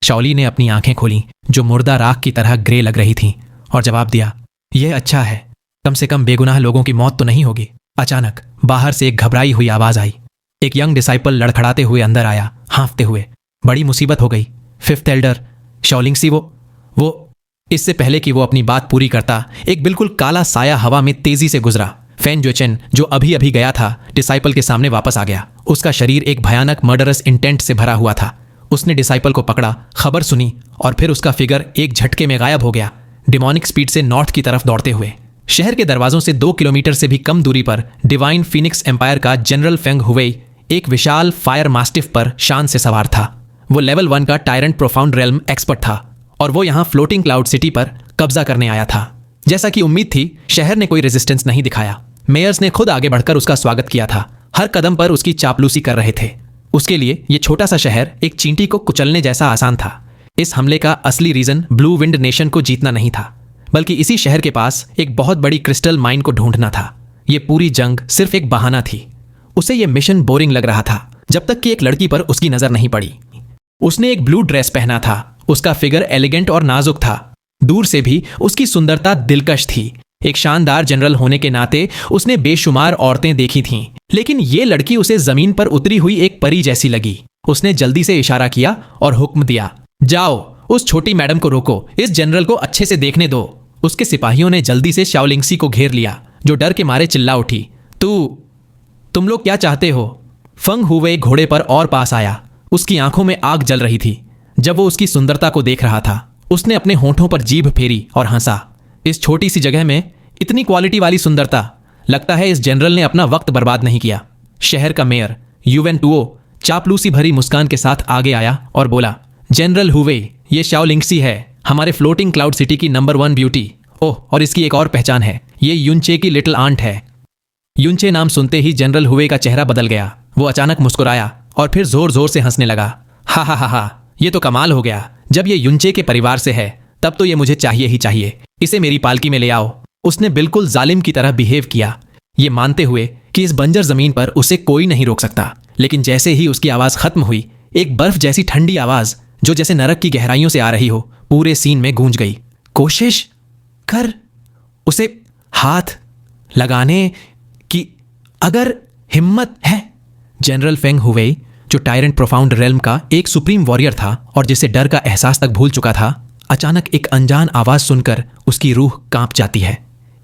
शाओली ने अपनी आंखें खोली, जो मुर्दा राख की तरह ग्रे लग रही थीं, और जवाब दिया, यह अच्छा है, कम से कम बेगुनाह लोगों की मौत तो नहीं होगी। अचानक बाहर से एक घबराई हुई आवाज आई। एक यंग डिसाइपल लड़खड़ाते हुए अंदर आया, हाँफते हुए, बड़ी मुसीबत हो गई। 5th एल्डर शाओलिंगसी, वो इससे पहले कि वो अपनी बात पूरी करता, एक बिल्कुल काला साया हवा में तेजी से गुजरा। फेन जुचेन, जो अभी अभी गया था, डिसाइपल के सामने वापस आ गया। उसका शरीर एक भयानक मर्डरस इंटेंट से भरा हुआ था। उसने डिसाइपल को पकड़ा, खबर सुनी और फिर उसका फिगर एक झटके में गायब हो गया, डिमोनिक स्पीड से नॉर्थ की तरफ दौड़ते हुए। शहर के दरवाजों से 2 किलोमीटर से भी कम दूरी पर डिवाइन फीनिक्स एम्पायर का जनरल फेंग हुवेई एक विशाल फायर मास्टिफ पर शान से सवार था। वो लेवल 1 का टायरेंट प्रोफाउंड रेल्म एक्सपर्ट था और वो यहाँ फ्लोटिंग क्लाउड सिटी पर कब्जा करने आया था। जैसा कि उम्मीद थी, शहर ने कोई रेजिस्टेंस नहीं दिखाया। मेयर्स ने खुद आगे बढ़कर उसका स्वागत किया था, हर कदम पर उसकी चापलूसी कर रहे थे। उसके लिए ये छोटा सा शहर एक चींटी को कुचलने जैसा आसान था। इस हमले का असली रीजन ब्लू विंड नेशन को जीतना नहीं था, बल्कि इसी शहर के पास एक बहुत बड़ी क्रिस्टल माइन को ढूंढना था। ये पूरी जंग सिर्फ एक बहाना थी। उसे ये मिशन बोरिंग लग रहा था, जब तक कि एक लड़की पर उसकी नजर नहीं पड़ी। उसने एक ब्लू ड्रेस पहना था। उसका फिगर एलिगेंट और नाजुक था। दूर से भी उसकी सुंदरता दिलकश थी। एक शानदार जनरल होने के नाते उसने बेशुमार औरतें देखी थीं, लेकिन ये लड़की उसे जमीन पर उतरी हुई एक परी जैसी लगी। उसने जल्दी से इशारा किया और हुक्म दिया, जाओ, उस छोटी मैडम को रोको, इस जनरल को अच्छे से देखने दो। उसके सिपाहियों ने जल्दी से शाओलिंगसी को घेर लिया, जो डर के मारे चिल्ला उठी, तुम लोग क्या चाहते हो? फेंग हुवेई घोड़े पर और पास आया। उसकी आंखों में आग जल रही थी जब वो उसकी सुंदरता को देख रहा था। उसने अपने होंठों पर जीभ फेरी और हंसा। इस छोटी सी जगह में इतनी क्वालिटी वाली सुंदरता, लगता है इस जनरल ने अपना वक्त बर्बाद नहीं किया। शहर का मेयर यूवेन टुओ चापलूसी भरी मुस्कान के साथ आगे आया और बोला, जनरल हुवेई, ये शाओलिंगसी है, हमारे फ्लोटिंग क्लाउड सिटी की नंबर 1 ब्यूटी। ओह, और इसकी एक और पहचान है, ये युनचे की लिटिल आंट है। युनचे नाम सुनते ही जनरल हुवेई का चेहरा बदल गया। वो अचानक मुस्कुराया और फिर जोर जोर से हंसने लगा। हा हा हा हा, ये तो कमाल हो गया। जब ये युनचे के परिवार से है, तब तो ये मुझे चाहिए ही चाहिए। इसे मेरी पालकी में ले आओ। उसने बिल्कुल जालिम की तरह बिहेव किया, ये मानते हुए कि इस बंजर जमीन पर उसे कोई नहीं रोक सकता। लेकिन जैसे ही उसकी आवाज खत्म हुई, एक बर्फ जैसी ठंडी आवाज, जो जैसे नरक की गहराइयों से आ रही हो, पूरे सीन में गूंज गई। कोशिश कर उसे हाथ लगाने अगर हिम्मत है। जनरल फेंग हुवेई, जो टायरेंट प्रोफाउंड रेल्म का एक सुप्रीम वॉरियर था और जिसे डर का एहसास तक भूल चुका था, अचानक एक अनजान आवाज सुनकर उसकी रूह कांप जाती है।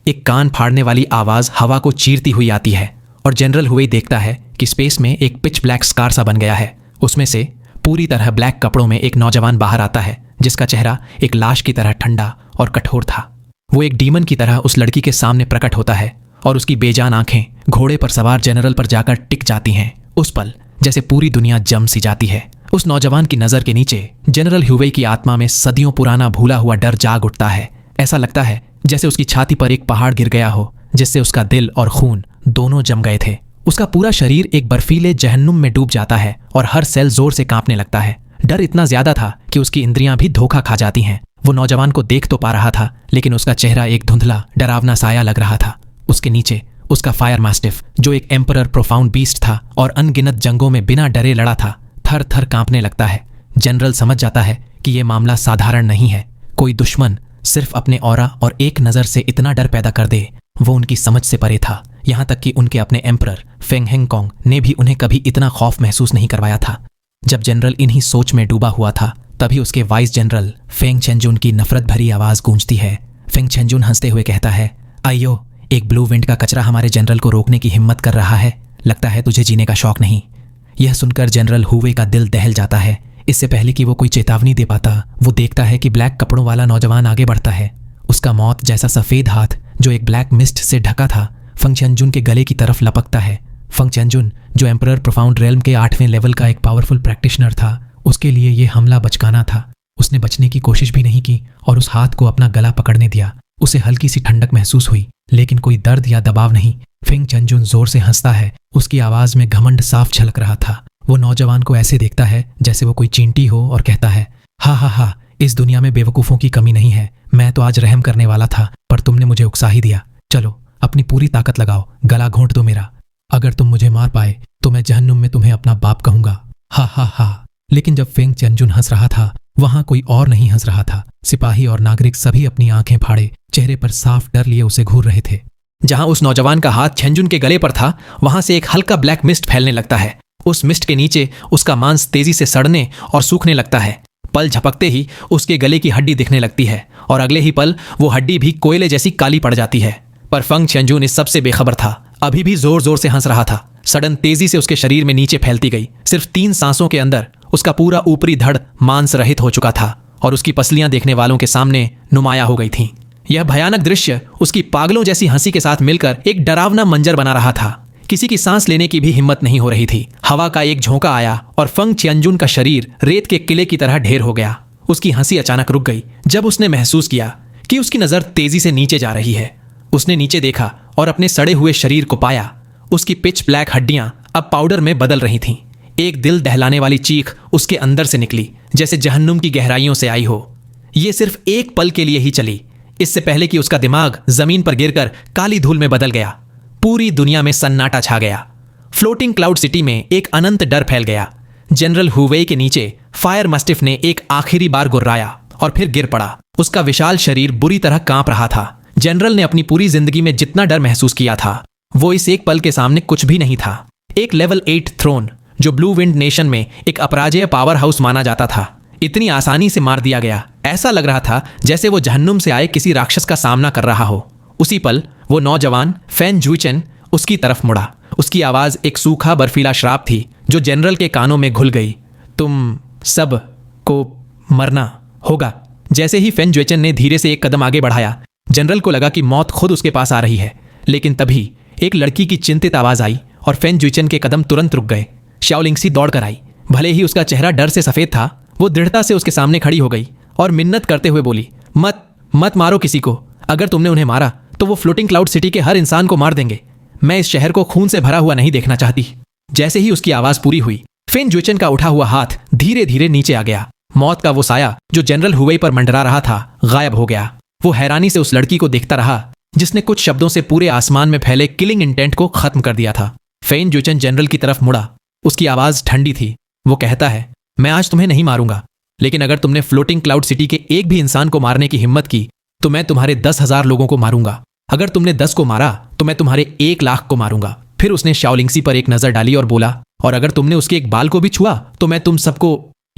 एक कान फाड़ने वाली आवाज हवा को चीरती हुई आती है और जनरल हुवेई देखता है कि स्पेस में एक पिच ब्लैक स्कार सा बन गया है। उसमें से पूरी तरह ब्लैक कपड़ों में एक नौजवान बाहर आता है, जिसका चेहरा एक लाश की तरह ठंडा और कठोर था। वो एक डीमन की तरह उस लड़की के सामने प्रकट होता है और उसकी बेजान आंखें घोड़े पर सवार जनरल पर जाकर टिक जाती हैं। उस पल जैसे पूरी दुनिया जम सी जाती है। उस नौजवान की नजर के नीचे जनरल हुवेई की आत्मा में सदियों पुराना भूला हुआ डर जाग उठता है। ऐसा लगता है जैसे उसकी छाती पर एक पहाड़ गिर गया हो, जिससे उसका दिल और खून दोनों जम गए थे। उसका पूरा शरीर एक बर्फीले जहन्नुम में डूब जाता है और हर सेल जोर से कांपने लगता है। डर इतना ज्यादा था कि उसकी इंद्रियां भी धोखा खा जाती हैं। वो नौजवान को देख तो पा रहा था, लेकिन उसका चेहरा एक धुंधला डरावना साया लग रहा था। उसके नीचे उसका फायर मास्टिफ, जो एक एम्परर प्रोफाउंड बीस्ट था और अनगिनत जंगों में बिना डरे लड़ा था, थर थर कांपने लगता है। जनरल समझ जाता है कि यह मामला साधारण नहीं है। कोई दुश्मन सिर्फ अपने ऑरा और एक नजर से इतना डर पैदा कर दे, वो उनकी समझ से परे था। यहां तक कि उनके अपने एम्परर फेंग हेंगकोंग ने भी उन्हें कभी इतना खौफ महसूस नहीं करवाया था। जब जनरल इन्हीं सोच में डूबा हुआ था, तभी उसके वाइस जनरल फेंग चेंजुन की नफरत भरी आवाज गूंजती है। फेंग चेंजुन हंसते हुए कहता है, अयो, एक ब्लू विंड का कचरा हमारे जनरल को रोकने की हिम्मत कर रहा है। लगता है तुझे जीने का शौक नहीं। यह सुनकर जनरल हुवे का दिल दहल जाता है। इससे पहले कि वो कोई चेतावनी दे पाता, वो देखता है कि ब्लैक कपड़ों वाला नौजवान आगे बढ़ता है। उसका मौत जैसा सफेद हाथ जो एक ब्लैक मिस्ट से ढका था, फेंग चेंजुन के गले की तरफ लपकता है। फेंग चेंजुन, जो एम्परर प्रोफाउंड रेल्म के 8वें लेवल का एक पावरफुल प्रैक्टिशनर था, उसके लिए यह हमला बचकाना था। उसने बचने की कोशिश भी नहीं की और उस हाथ को अपना गला पकड़ने दिया। उसे हल्की सी ठंडक महसूस हुई, लेकिन कोई दर्द या दबाव नहीं। फेंग चेंजुन जोर से हंसता है। उसकी आवाज में घमंड साफ झलक रहा था। वो नौजवान को ऐसे देखता है जैसे वो कोई चींटी हो और कहता है, हा हा हा, इस दुनिया में बेवकूफों की कमी नहीं है। मैं तो आज रहम करने वाला था, पर तुमने मुझे उकसा ही दिया। चलो अपनी पूरी ताकत लगाओ, गला घोंट दो मेरा। अगर तुम मुझे मार पाए तो मैं जहन्नुम में तुम्हें अपना बाप कहूंगा। हा हा हा। लेकिन जब फेंग चेंजुन हंस रहा था, वहां कोई और नहीं हंस रहा था। सिपाही और नागरिक सभी अपनी आंखें फाड़े, चेहरे पर साफ डर लिए उसे घूर रहे थे। जहां उस नौजवान का हाथ चेंजुन के गले पर था, वहां से एक हल्का ब्लैक मिस्ट फैलने लगता है। उस मिस्ट के नीचे उसका मांस तेजी से सड़ने और सूखने लगता है। पल झपकते ही उसके गले की हड्डी दिखने लगती है और अगले ही पल वो हड्डी भी कोयले जैसी काली पड़ जाती है। पर फेंग चेंजुन इस सबसे बेखबर था। अभी भी जोर जोर से हंस रहा था। सडन तेजी से उसके शरीर में नीचे फैलती गई। सिर्फ 3 सांसों के अंदर उसका पूरा ऊपरी धड़ मांस रहित हो चुका था और उसकी पसलियां देखने वालों के सामने नुमाया हो गई थीं। यह भयानक दृश्य उसकी पागलों जैसी हंसी के साथ मिलकर एक डरावना मंजर बना रहा था। किसी की सांस लेने की भी हिम्मत नहीं हो रही थी। हवा का एक झोंका आया और फेंग चेंजुन का शरीर रेत के किले की तरह ढेर हो गया। उसकी हंसी अचानक रुक गई जब उसने महसूस किया कि उसकी नजर तेजी से नीचे जा रही है। उसने नीचे देखा और अपने सड़े हुए शरीर को पाया। उसकी पिच ब्लैक हड्डियां अब पाउडर में बदल रही थीं। एक दिल दहलाने वाली चीख उसके अंदर से निकली, जैसे जहन्नुम की गहराइयों से आई हो। यह सिर्फ एक पल के लिए ही चली, इससे पहले कि उसका दिमाग जमीन पर गिरकर काली धूल में बदल गया। पूरी दुनिया में सन्नाटा छा गया। फ्लोटिंग क्लाउड सिटी में एक अनंत डर फैल गया। जनरल हुवेई के नीचे फायर मस्टिफ ने एक आखिरी बार गुर्राया और फिर गिर पड़ा। उसका विशाल शरीर बुरी तरह कांप रहा था। जनरल ने अपनी पूरी जिंदगी में जितना डर महसूस किया था, वो इस एक पल के सामने कुछ भी नहीं था। एक लेवल 8 थ्रोन, जो ब्लू विंड नेशन में एक अपराजेय पावर हाउस माना जाता था, इतनी आसानी से मार दिया गया। ऐसा लग रहा था जैसे वो जहन्नुम से आए किसी राक्षस का सामना कर रहा हो। उसी पल वो नौजवान फेन जुइचेन उसकी तरफ मुड़ा। उसकी आवाज एक सूखा बर्फीला श्राप थी जो जनरल के कानों में घुल गई। तुम सब को मरना होगा। जैसे ही फेन जुइचेन ने धीरे से एक कदम आगे बढ़ाया, जनरल को लगा कि मौत खुद उसके पास आ रही है। लेकिन तभी एक लड़की की चिंतित आवाज आई और फेन जुइचेन के कदम तुरंत रुक गए। शाओलिंगसी दौड़कर आई। भले ही उसका चेहरा डर से सफेद था, वो दृढ़ता से उसके सामने खड़ी हो गई और मिन्नत करते हुए बोली, मत मारो किसी को। अगर तुमने उन्हें मारा तो वो फ्लोटिंग क्लाउड सिटी के हर इंसान को मार देंगे। मैं इस शहर को खून से भरा हुआ नहीं देखना चाहती। जैसे ही उसकी आवाज पूरी हुई, फेन जुइचेन का उठा हुआ हाथ धीरे धीरे नीचे आ गया। मौत का वो साया जो जनरल हुवेई पर मंडरा रहा था गायब हो गया। वो हैरानी से उस लड़की को देखता रहा जिसने कुछ शब्दों से पूरे आसमान में फैले किलिंग इंटेंट को खत्म कर दिया था। फेन जुइचेन जनरल की तरफ मुड़ा। उसकी आवाज ठंडी थी। वो कहता है, मैं आज तुम्हें नहीं मारूंगा, लेकिन अगर तुमने फ्लोटिंग क्लाउड सिटी के एक भी इंसान को मारने की हिम्मत की तो मैं तुम्हारे 10,000 लोगों को मारूंगा। अगर तुमने 10 को मारा तो मैं तुम्हारे 1 लाख को मारूंगा। फिर उसने शाओलिंगसी पर एक नजर डाली और बोला, और अगर तुमने उसके एक बाल को भी छुआ तो मैं तुम सबको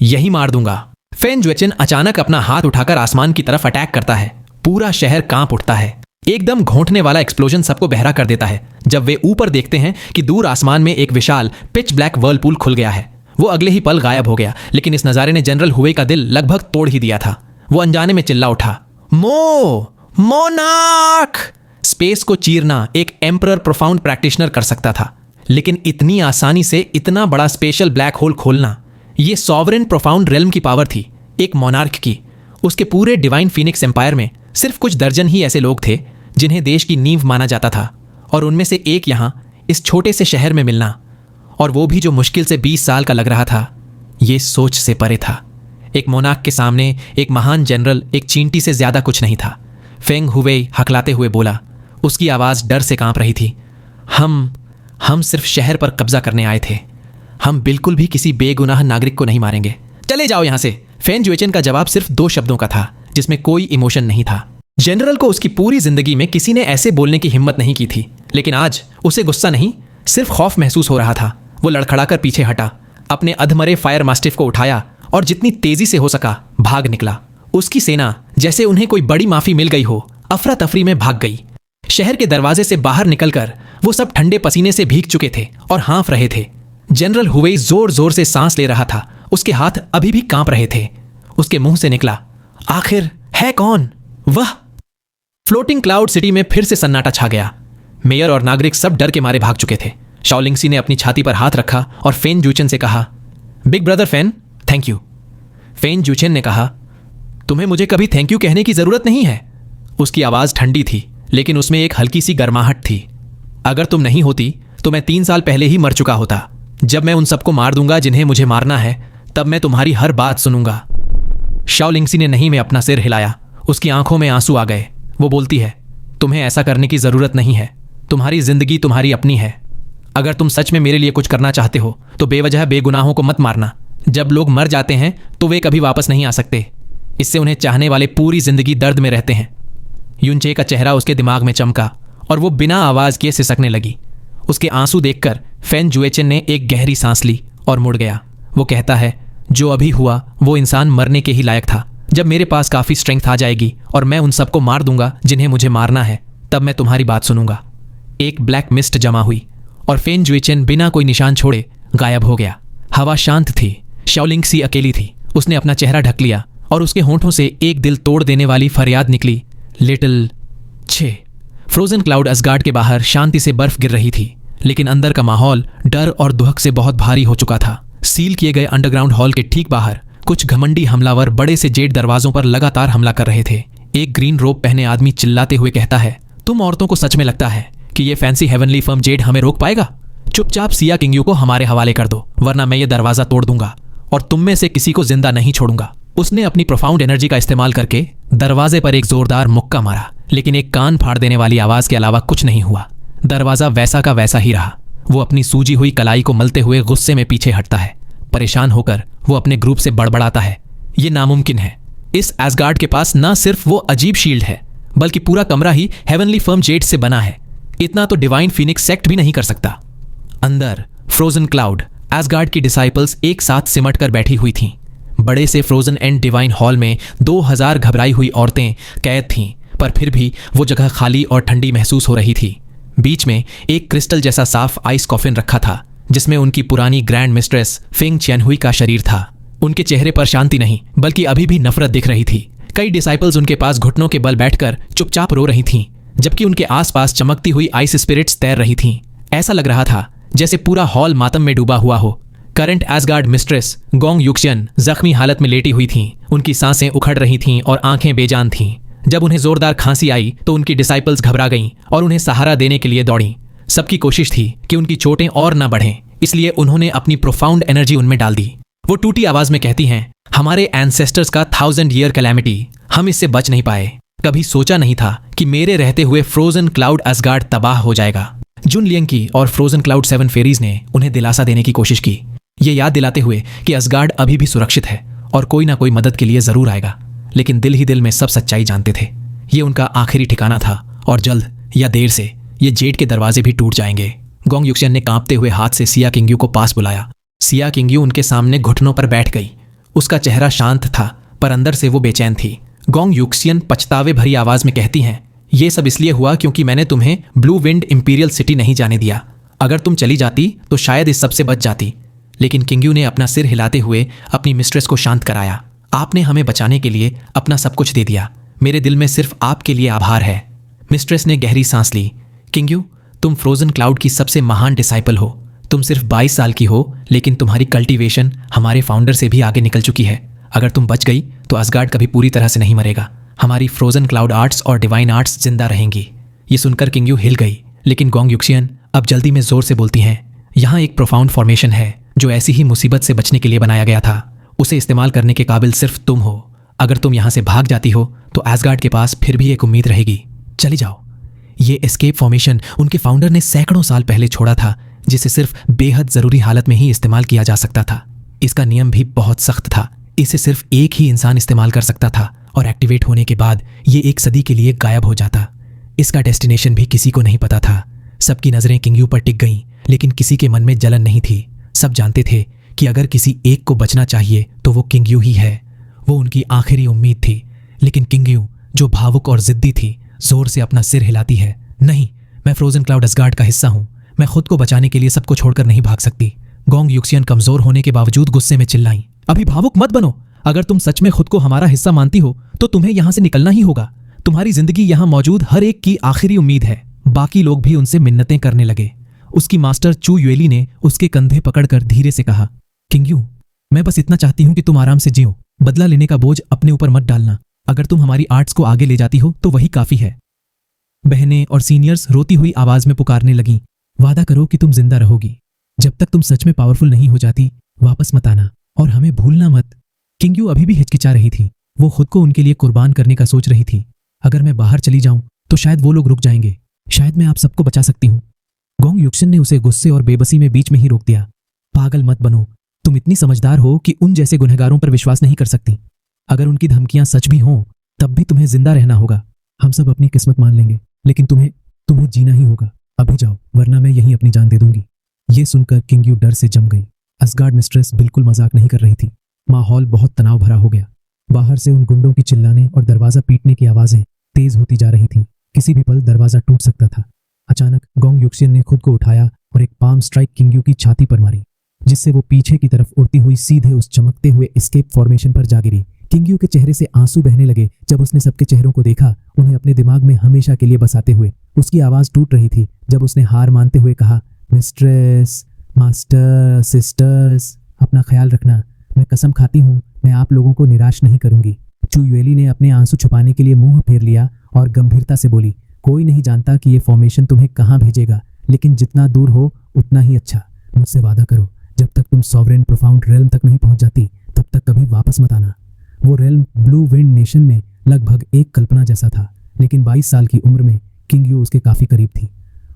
यही मार दूंगा। फेन जुएचेन अचानक अपना हाथ उठाकर आसमान की तरफ अटैक करता है। पूरा शहर कांप उठता है। एकदम घोंटने वाला एक्सप्लोजन सबको बहरा कर देता है जब वे ऊपर देखते हैं कि दूर आसमान में एक विशाल पिच ब्लैक वर्लपूल खुल गया है। वो अगले ही पल गायब हो गया, लेकिन इस नजारे ने जनरल हुए का दिल लगभग तोड़ ही दिया था। वो अनजाने में चिल्ला उठा, मोनार्क! स्पेस को चीरना एक एम्परर प्रोफाउंड प्रैक्टिशनर कर सकता था, लेकिन इतनी आसानी से इतना बड़ा स्पेशल ब्लैक होल खोलना, ये सॉवरेन प्रोफाउंड रेल्म की पावर थी, एक मोनार्क की। उसके पूरे डिवाइन फीनिक्स एम्पायर में सिर्फ कुछ दर्जन ही ऐसे लोग थे जिन्हें देश की नींव माना जाता था, और उनमें से एक यहाँ इस छोटे से शहर में मिलना, और वो भी जो मुश्किल से 20 साल का लग रहा था, ये सोच से परे था। एक मोनार्क के सामने एक महान जनरल एक चींटी से ज्यादा कुछ नहीं था। फेंग हुवेई हकलाते हुए बोला, उसकी आवाज़ डर से कांप रही थी। हम सिर्फ शहर पर कब्जा करने आए थे। हम बिल्कुल भी किसी बेगुनाह नागरिक को नहीं मारेंगे। चले जाओ यहां से। फेन जुएचेन का जवाब सिर्फ 2 शब्दों का था, जिसमें कोई इमोशन नहीं था। जनरल को उसकी पूरी जिंदगी में किसी ने ऐसे बोलने की हिम्मत नहीं की थी, लेकिन आज उसे गुस्सा नहीं, सिर्फ खौफ महसूस हो रहा था। वो लड़खड़ाकर पीछे हटा, अपने अधमरे फायर मास्टिफ को उठाया और जितनी तेजी से हो सका भाग निकला। उसकी सेना, जैसे उन्हें कोई बड़ी माफी मिल गई हो, अफरा तफरी में भाग गई। शहर के दरवाजे से बाहर निकलकर वो सब ठंडे पसीने से भीग चुके थे और हाँफ रहे थे। जनरल हुवेई जोर जोर से सांस ले रहा था। उसके हाथ अभी भी कांप रहे थे। उसके मुंह से निकला, आखिर है कौन वह? फ्लोटिंग क्लाउड सिटी में फिर से सन्नाटा छा गया। मेयर और नागरिक सब डर के मारे भाग चुके थे। शाओलिंगसी ने अपनी छाती पर हाथ रखा और फेन जुएचेन से कहा, big brother Fen, thank you. Fen Juechen ने कहा, तुम्हें मुझे कभी थैंक यू कहने की जरूरत नहीं है। उसकी आवाज ठंडी थी, लेकिन उसमें एक हल्की सी गर्माहट थी। अगर तुम नहीं होती तो मैं 3 साल पहले ही मर चुका होता। जब मैं उन सबको मार दूंगा जिन्हें मुझे मारना है, तब मैं तुम्हारी हर बात सुनूंगा। शाओलिंगसी ने नहीं में अपना सिर हिलाया। उसकी आंखों में आंसू आ गए। वो बोलती है, तुम्हें ऐसा करने की जरूरत नहीं है। तुम्हारी जिंदगी तुम्हारी अपनी है। अगर तुम सच में मेरे लिए कुछ करना चाहते हो तो बेवजह बेगुनाहों को मत मारना। जब लोग मर जाते हैं तो वे कभी वापस नहीं आ सकते। इससे उन्हें चाहने वाले पूरी जिंदगी दर्द में रहते हैं। युनचे का चेहरा उसके दिमाग में चमका और वो बिना आवाज किए सिसकने लगी। उसके आंसू देखकर फेन जुएचेन ने एक गहरी सांस ली और मुड़ गया। वो कहता है, जो अभी हुआ वो इंसान मरने के ही लायक था। जब मेरे पास काफी स्ट्रेंथ आ जाएगी और मैं उन सबको मार दूंगा जिन्हें मुझे मारना है, तब मैं तुम्हारी बात सुनूंगा। एक ब्लैक मिस्ट जमा हुई और फेन जुएचेन बिना कोई निशान छोड़े गायब हो गया। हवा शांत थी। शाओलिंगसी अकेली थी। उसने अपना चेहरा ढक लिया और उसके होंठों से एक दिल तोड़ देने वाली फरियाद निकली, लिटिल छे। फ्रोजन क्लाउड असगार्ड के बाहर शांति से बर्फ गिर रही थी, लेकिन अंदर का माहौल डर और दुहक से बहुत भारी हो चुका था। सील किए गए अंडरग्राउंड हॉल के ठीक बाहर कुछ घमंडी हमलावर बड़े से जेड दरवाजों पर लगातार हमला कर रहे थे। एक ग्रीन रोब पहने आदमी चिल्लाते हुए कहता है, तुम औरतों को सच में लगता है कि ये फैंसी हेवनली फर्म जेड हमें रोक पाएगा? चुपचाप सिया किंगयू को हमारे हवाले कर दो, वरना मैं ये दरवाजा तोड़ दूंगा और तुम में से किसी को जिंदा नहीं छोड़ूंगा। उसने अपनी प्रोफाउंड एनर्जी का इस्तेमाल करके दरवाजे पर एक जोरदार मुक्का मारा, लेकिन एक कान फाड़ देने वाली आवाज के अलावा कुछ नहीं हुआ। दरवाजा वैसा का वैसा ही रहा। वो अपनी सूजी हुई कलाई को मलते हुए गुस्से में पीछे हटता है। परेशान होकर वो अपने ग्रुप से बड़बड़ाता है, ये नामुमकिन है। इस एसगार्ड के पास न सिर्फ वो अजीब शील्ड है, बल्कि पूरा कमरा ही हेवनली फर्म जेड से बना है। इतना तो डिवाइन फीनिक्स सेक्ट भी नहीं कर सकता। अंदर फ्रोजन क्लाउड एसगार्ड की डिसाइपल्स एक साथ सिमट कर बैठी हुई थीं। बड़े से फ्रोजन एंड डिवाइन हॉल में 2000 घबराई हुई औरतें कैद थीं, पर फिर भी वो जगह खाली और ठंडी महसूस हो रही थी। बीच में एक क्रिस्टल जैसा साफ आइस कॉफिन रखा था, जिसमें उनकी पुरानी ग्रैंड मिस्ट्रेस फेंग चियनहुई का शरीर था। उनके चेहरे पर शांति नहीं, बल्कि अभी भी नफरत दिख रही थी। कई डिसाइपल्स उनके पास घुटनों के बल बैठकर चुपचाप रो रही थीं, जबकि उनके आसपास चमकती हुई आइस स्पिरिट्स तैर रही थीं। ऐसा लग रहा था जैसे पूरा हॉल मातम में डूबा हुआ हो। करंट एसगार्ड मिस्ट्रेस गोंग युक्शियन जख्मी हालत में लेटी हुई थीं। उनकी सांसें उखड़ रही थीं और आंखें बेजान थीं। जब उन्हें जोरदार खांसी आई तो उनकी डिसाइपल्स घबरा गईं और उन्हें सहारा देने के लिए दौड़ीं। सबकी कोशिश थी कि उनकी चोटें और न बढ़ें, इसलिए उन्होंने अपनी प्रोफाउंड एनर्जी उनमें डाल दी। वो टूटी आवाज में कहती हैं, हमारे एंसेस्टर्स का 1000 ईयर कैलेमिटी, हम इससे बच नहीं पाए। कभी सोचा नहीं था कि मेरे रहते हुए फ्रोजन क्लाउड असगार्ड तबाह हो जाएगा। जुन लियंकी और फ्रोजन क्लाउड 7 फेरीज ने उन्हें दिलासा देने की कोशिश की, ये याद दिलाते हुए कि असगार्ड अभी भी सुरक्षित है और कोई ना कोई मदद के लिए जरूर आएगा। लेकिन दिल ही दिल में सब सच्चाई जानते थे। ये उनका आखिरी ठिकाना था और जल्द या देर से ये जेड के दरवाजे भी टूट जाएंगे। गोंग युक्सियन ने कांपते हुए हाथ से सिया किंग्यू को पास बुलाया। सिया किंग्यू उनके सामने घुटनों पर बैठ गई। उसका चेहरा शांत था पर अंदर से वो बेचैन थी। गोंग युक्सियन पछतावे भरी आवाज में कहती हैं, ये सब इसलिए हुआ क्योंकि मैंने तुम्हें ब्लू विंड इंपीरियल सिटी नहीं जाने दिया। अगर तुम चली जाती तो शायद इस सब से बच जाती। लेकिन किंग्यू ने अपना सिर हिलाते हुए अपनी मिस्ट्रेस को शांत कराया। आपने हमें बचाने के लिए अपना सब कुछ दे दिया। मेरे दिल में सिर्फ आपके लिए आभार है। मिस्ट्रेस ने गहरी सांस ली। किंग्यू, तुम फ्रोजन क्लाउड की सबसे महान डिसाइपल हो। तुम सिर्फ 22 साल की हो, लेकिन तुम्हारी कल्टीवेशन हमारे फाउंडर से भी आगे निकल चुकी है। अगर तुम बच गई तो असगार्ड कभी पूरी तरह से नहीं मरेगा। हमारी फ्रोजन क्लाउड आर्ट्स और डिवाइन आर्ट्स जिंदा रहेंगी। ये सुनकर किंग्यू हिल गई, लेकिन गोंग युक्सियन अब जल्दी में जोर से बोलती हैं, यहाँ एक प्रोफाउंड फॉर्मेशन है जो ऐसी ही मुसीबत से बचने के लिए बनाया गया था। उसे इस्तेमाल करने के काबिल सिर्फ तुम हो। अगर तुम यहाँ से भाग जाती हो तो असगार्ड के पास फिर भी एक उम्मीद रहेगी। चली जाओ। ये एस्केप फॉर्मेशन उनके फाउंडर ने सैकड़ों साल पहले छोड़ा था, जिसे सिर्फ बेहद जरूरी हालत में ही इस्तेमाल किया जा सकता था। इसका नियम भी बहुत सख्त था। इसे सिर्फ एक ही इंसान इस्तेमाल कर सकता था और एक्टिवेट होने के बाद ये एक सदी के लिए गायब हो जाता। इसका डेस्टिनेशन भी किसी को नहीं पता था। सबकी नजरें किंग्यू पर टिक गईं, लेकिन किसी के मन में जलन नहीं थी। सब जानते थे कि अगर किसी एक को बचना चाहिए तो वो किंग्यू ही है। वो उनकी आखिरी उम्मीद थी। लेकिन किंग्यू, जो भावुक और जिद्दी थी, जोर से अपना सिर हिलाती है, नहीं, मैं फ्रोजन क्लाउड असगार्ड का हिस्सा हूं। मैं खुद को बचाने के लिए सबको छोड़कर नहीं भाग सकती। गोंग युक्सियन कमजोर होने के बावजूद गुस्से में चिल्लाई, अभी भावुक मत बनो। अगर तुम सच में खुद को हमारा हिस्सा मानती हो तो तुम्हें यहां से निकलना ही होगा। तुम्हारी जिंदगी यहां मौजूद हर एक की आखिरी उम्मीद है। बाकी लोग भी उनसे मिन्नतें करने लगे। उसकी मास्टर चू युएली ने उसके कंधे पकड़कर धीरे से कहा, किंग्यू, मैं बस इतना चाहती हूं कि तुम आराम से जियो। बदला लेने का बोझ अपने ऊपर मत डालना। अगर तुम हमारी आर्ट्स को आगे ले जाती हो तो वही काफी है। बहनें और सीनियर्स रोती हुई आवाज में पुकारने लगीं, वादा करो कि तुम जिंदा रहोगी। जब तक तुम सच में पावरफुल नहीं हो जाती, वापस मत आना और हमें भूलना मत। किंग्यू अभी भी हिचकिचा रही थी। वो खुद को उनके लिए कुर्बान करने का सोच रही थी। अगर मैं बाहर चली जाऊं तो शायद वो लोग रुक जाएंगे। शायद मैं आप सबको बचा सकती हूँ। गोंग युक्सियन ने उसे गुस्से और बेबसी में बीच में ही रोक दिया। पागल मत बनो। तुम इतनी समझदार हो कि उन जैसे गुनहगारों पर विश्वास नहीं कर सकती। अगर उनकी धमकियां सच भी हों तब भी तुम्हें जिंदा रहना होगा। हम सब अपनी किस्मत मान लेंगे, लेकिन तुम्हें जीना ही होगा। अभी जाओ, वरना मैं यहीं अपनी जान दे दूंगी। ये सुनकर किंग्यू डर से जम गई। असगार्ड मिस्ट्रेस बिल्कुल मजाक नहीं कर रही थी। माहौल बहुत तनाव भरा हो गया। बाहर से उन गुंडों की चिल्लाने और दरवाजा पीटने की आवाजें तेज होती जा रही थीं। किसी भी पल दरवाजा टूट सकता था। अचानक गोंग युक्सियन ने खुद को उठाया और एक पाम स्ट्राइक किंग्यू की छाती पर मारी, जिससे वो पीछे की तरफ उड़ती हुई सीधे उस चमकते हुए एस्केप फॉर्मेशन पर जा गिरी। किंग्यू के चेहरे से आंसू बहने लगे जब उसने सबके चेहरों को देखा, उन्हें अपने दिमाग में हमेशा के लिए बसाते हुए। उसकी आवाज टूट रही थी जब उसने हार मानते हुए कहा, मिस्ट्रेस, मास्टर, सिस्टर्स, अपना ख्याल रखना। मैं कसम खाती हूँ मैं आप लोगों को निराश नहीं करूंगी। चू युएली ने अपने आंसू छुपाने के लिए मुंह फेर लिया और गंभीरता से बोली, कोई नहीं जानता कि ये फॉर्मेशन तुम्हें कहाँ भेजेगा, लेकिन जितना दूर हो उतना ही अच्छा। मुझसे वादा करो, जब तक तुम सॉवरेन प्रोफाउंड रेल्म तक नहीं पहुंच जाती तब तक कभी वापस मत आना। वो रेल्म ब्लू विंड नेशन में लगभग एक कल्पना जैसा था, लेकिन 22 साल की उम्र में किंग्यू उसके काफी करीब थी।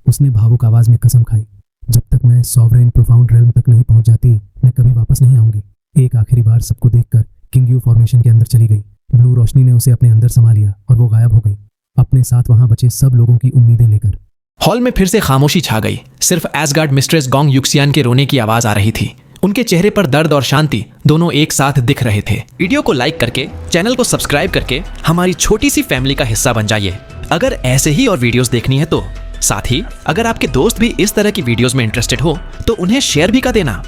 उसने भावुक आवाज में कसम खाई, जब तक मैं सॉवरेन प्रोफाउंड रेल्म तक नहीं पहुंच जाती मैं कभी वापस नहीं आऊंगी। एक आखिरी बार सबको देखकर किंग्यू फॉर्मेशन के अंदर चली गई। ब्लू रोशनी ने उसे अपने अंदर समा लिया और वो गायब हो गई, अपने साथ वहां बचे सब लोगों की उम्मीदें लेकर। हॉल में फिर से खामोशी छा गई। सिर्फ असगार्ड मिस्ट्रेस गोंग युक्सियन के रोने की आवाज आ रही थी। उनके चेहरे पर दर्द और शांति दोनों एक साथ दिख रहे थे। वीडियो को लाइक करके, चैनल को सब्सक्राइब करके हमारी छोटी सी फैमिली का हिस्सा बन जाइए। अगर ऐसे ही और वीडियोस देखनी है तो साथ ही अगर आपके दोस्त भी इस तरह की वीडियोस में इंटरेस्टेड हो तो उन्हें शेयर भी कर देना।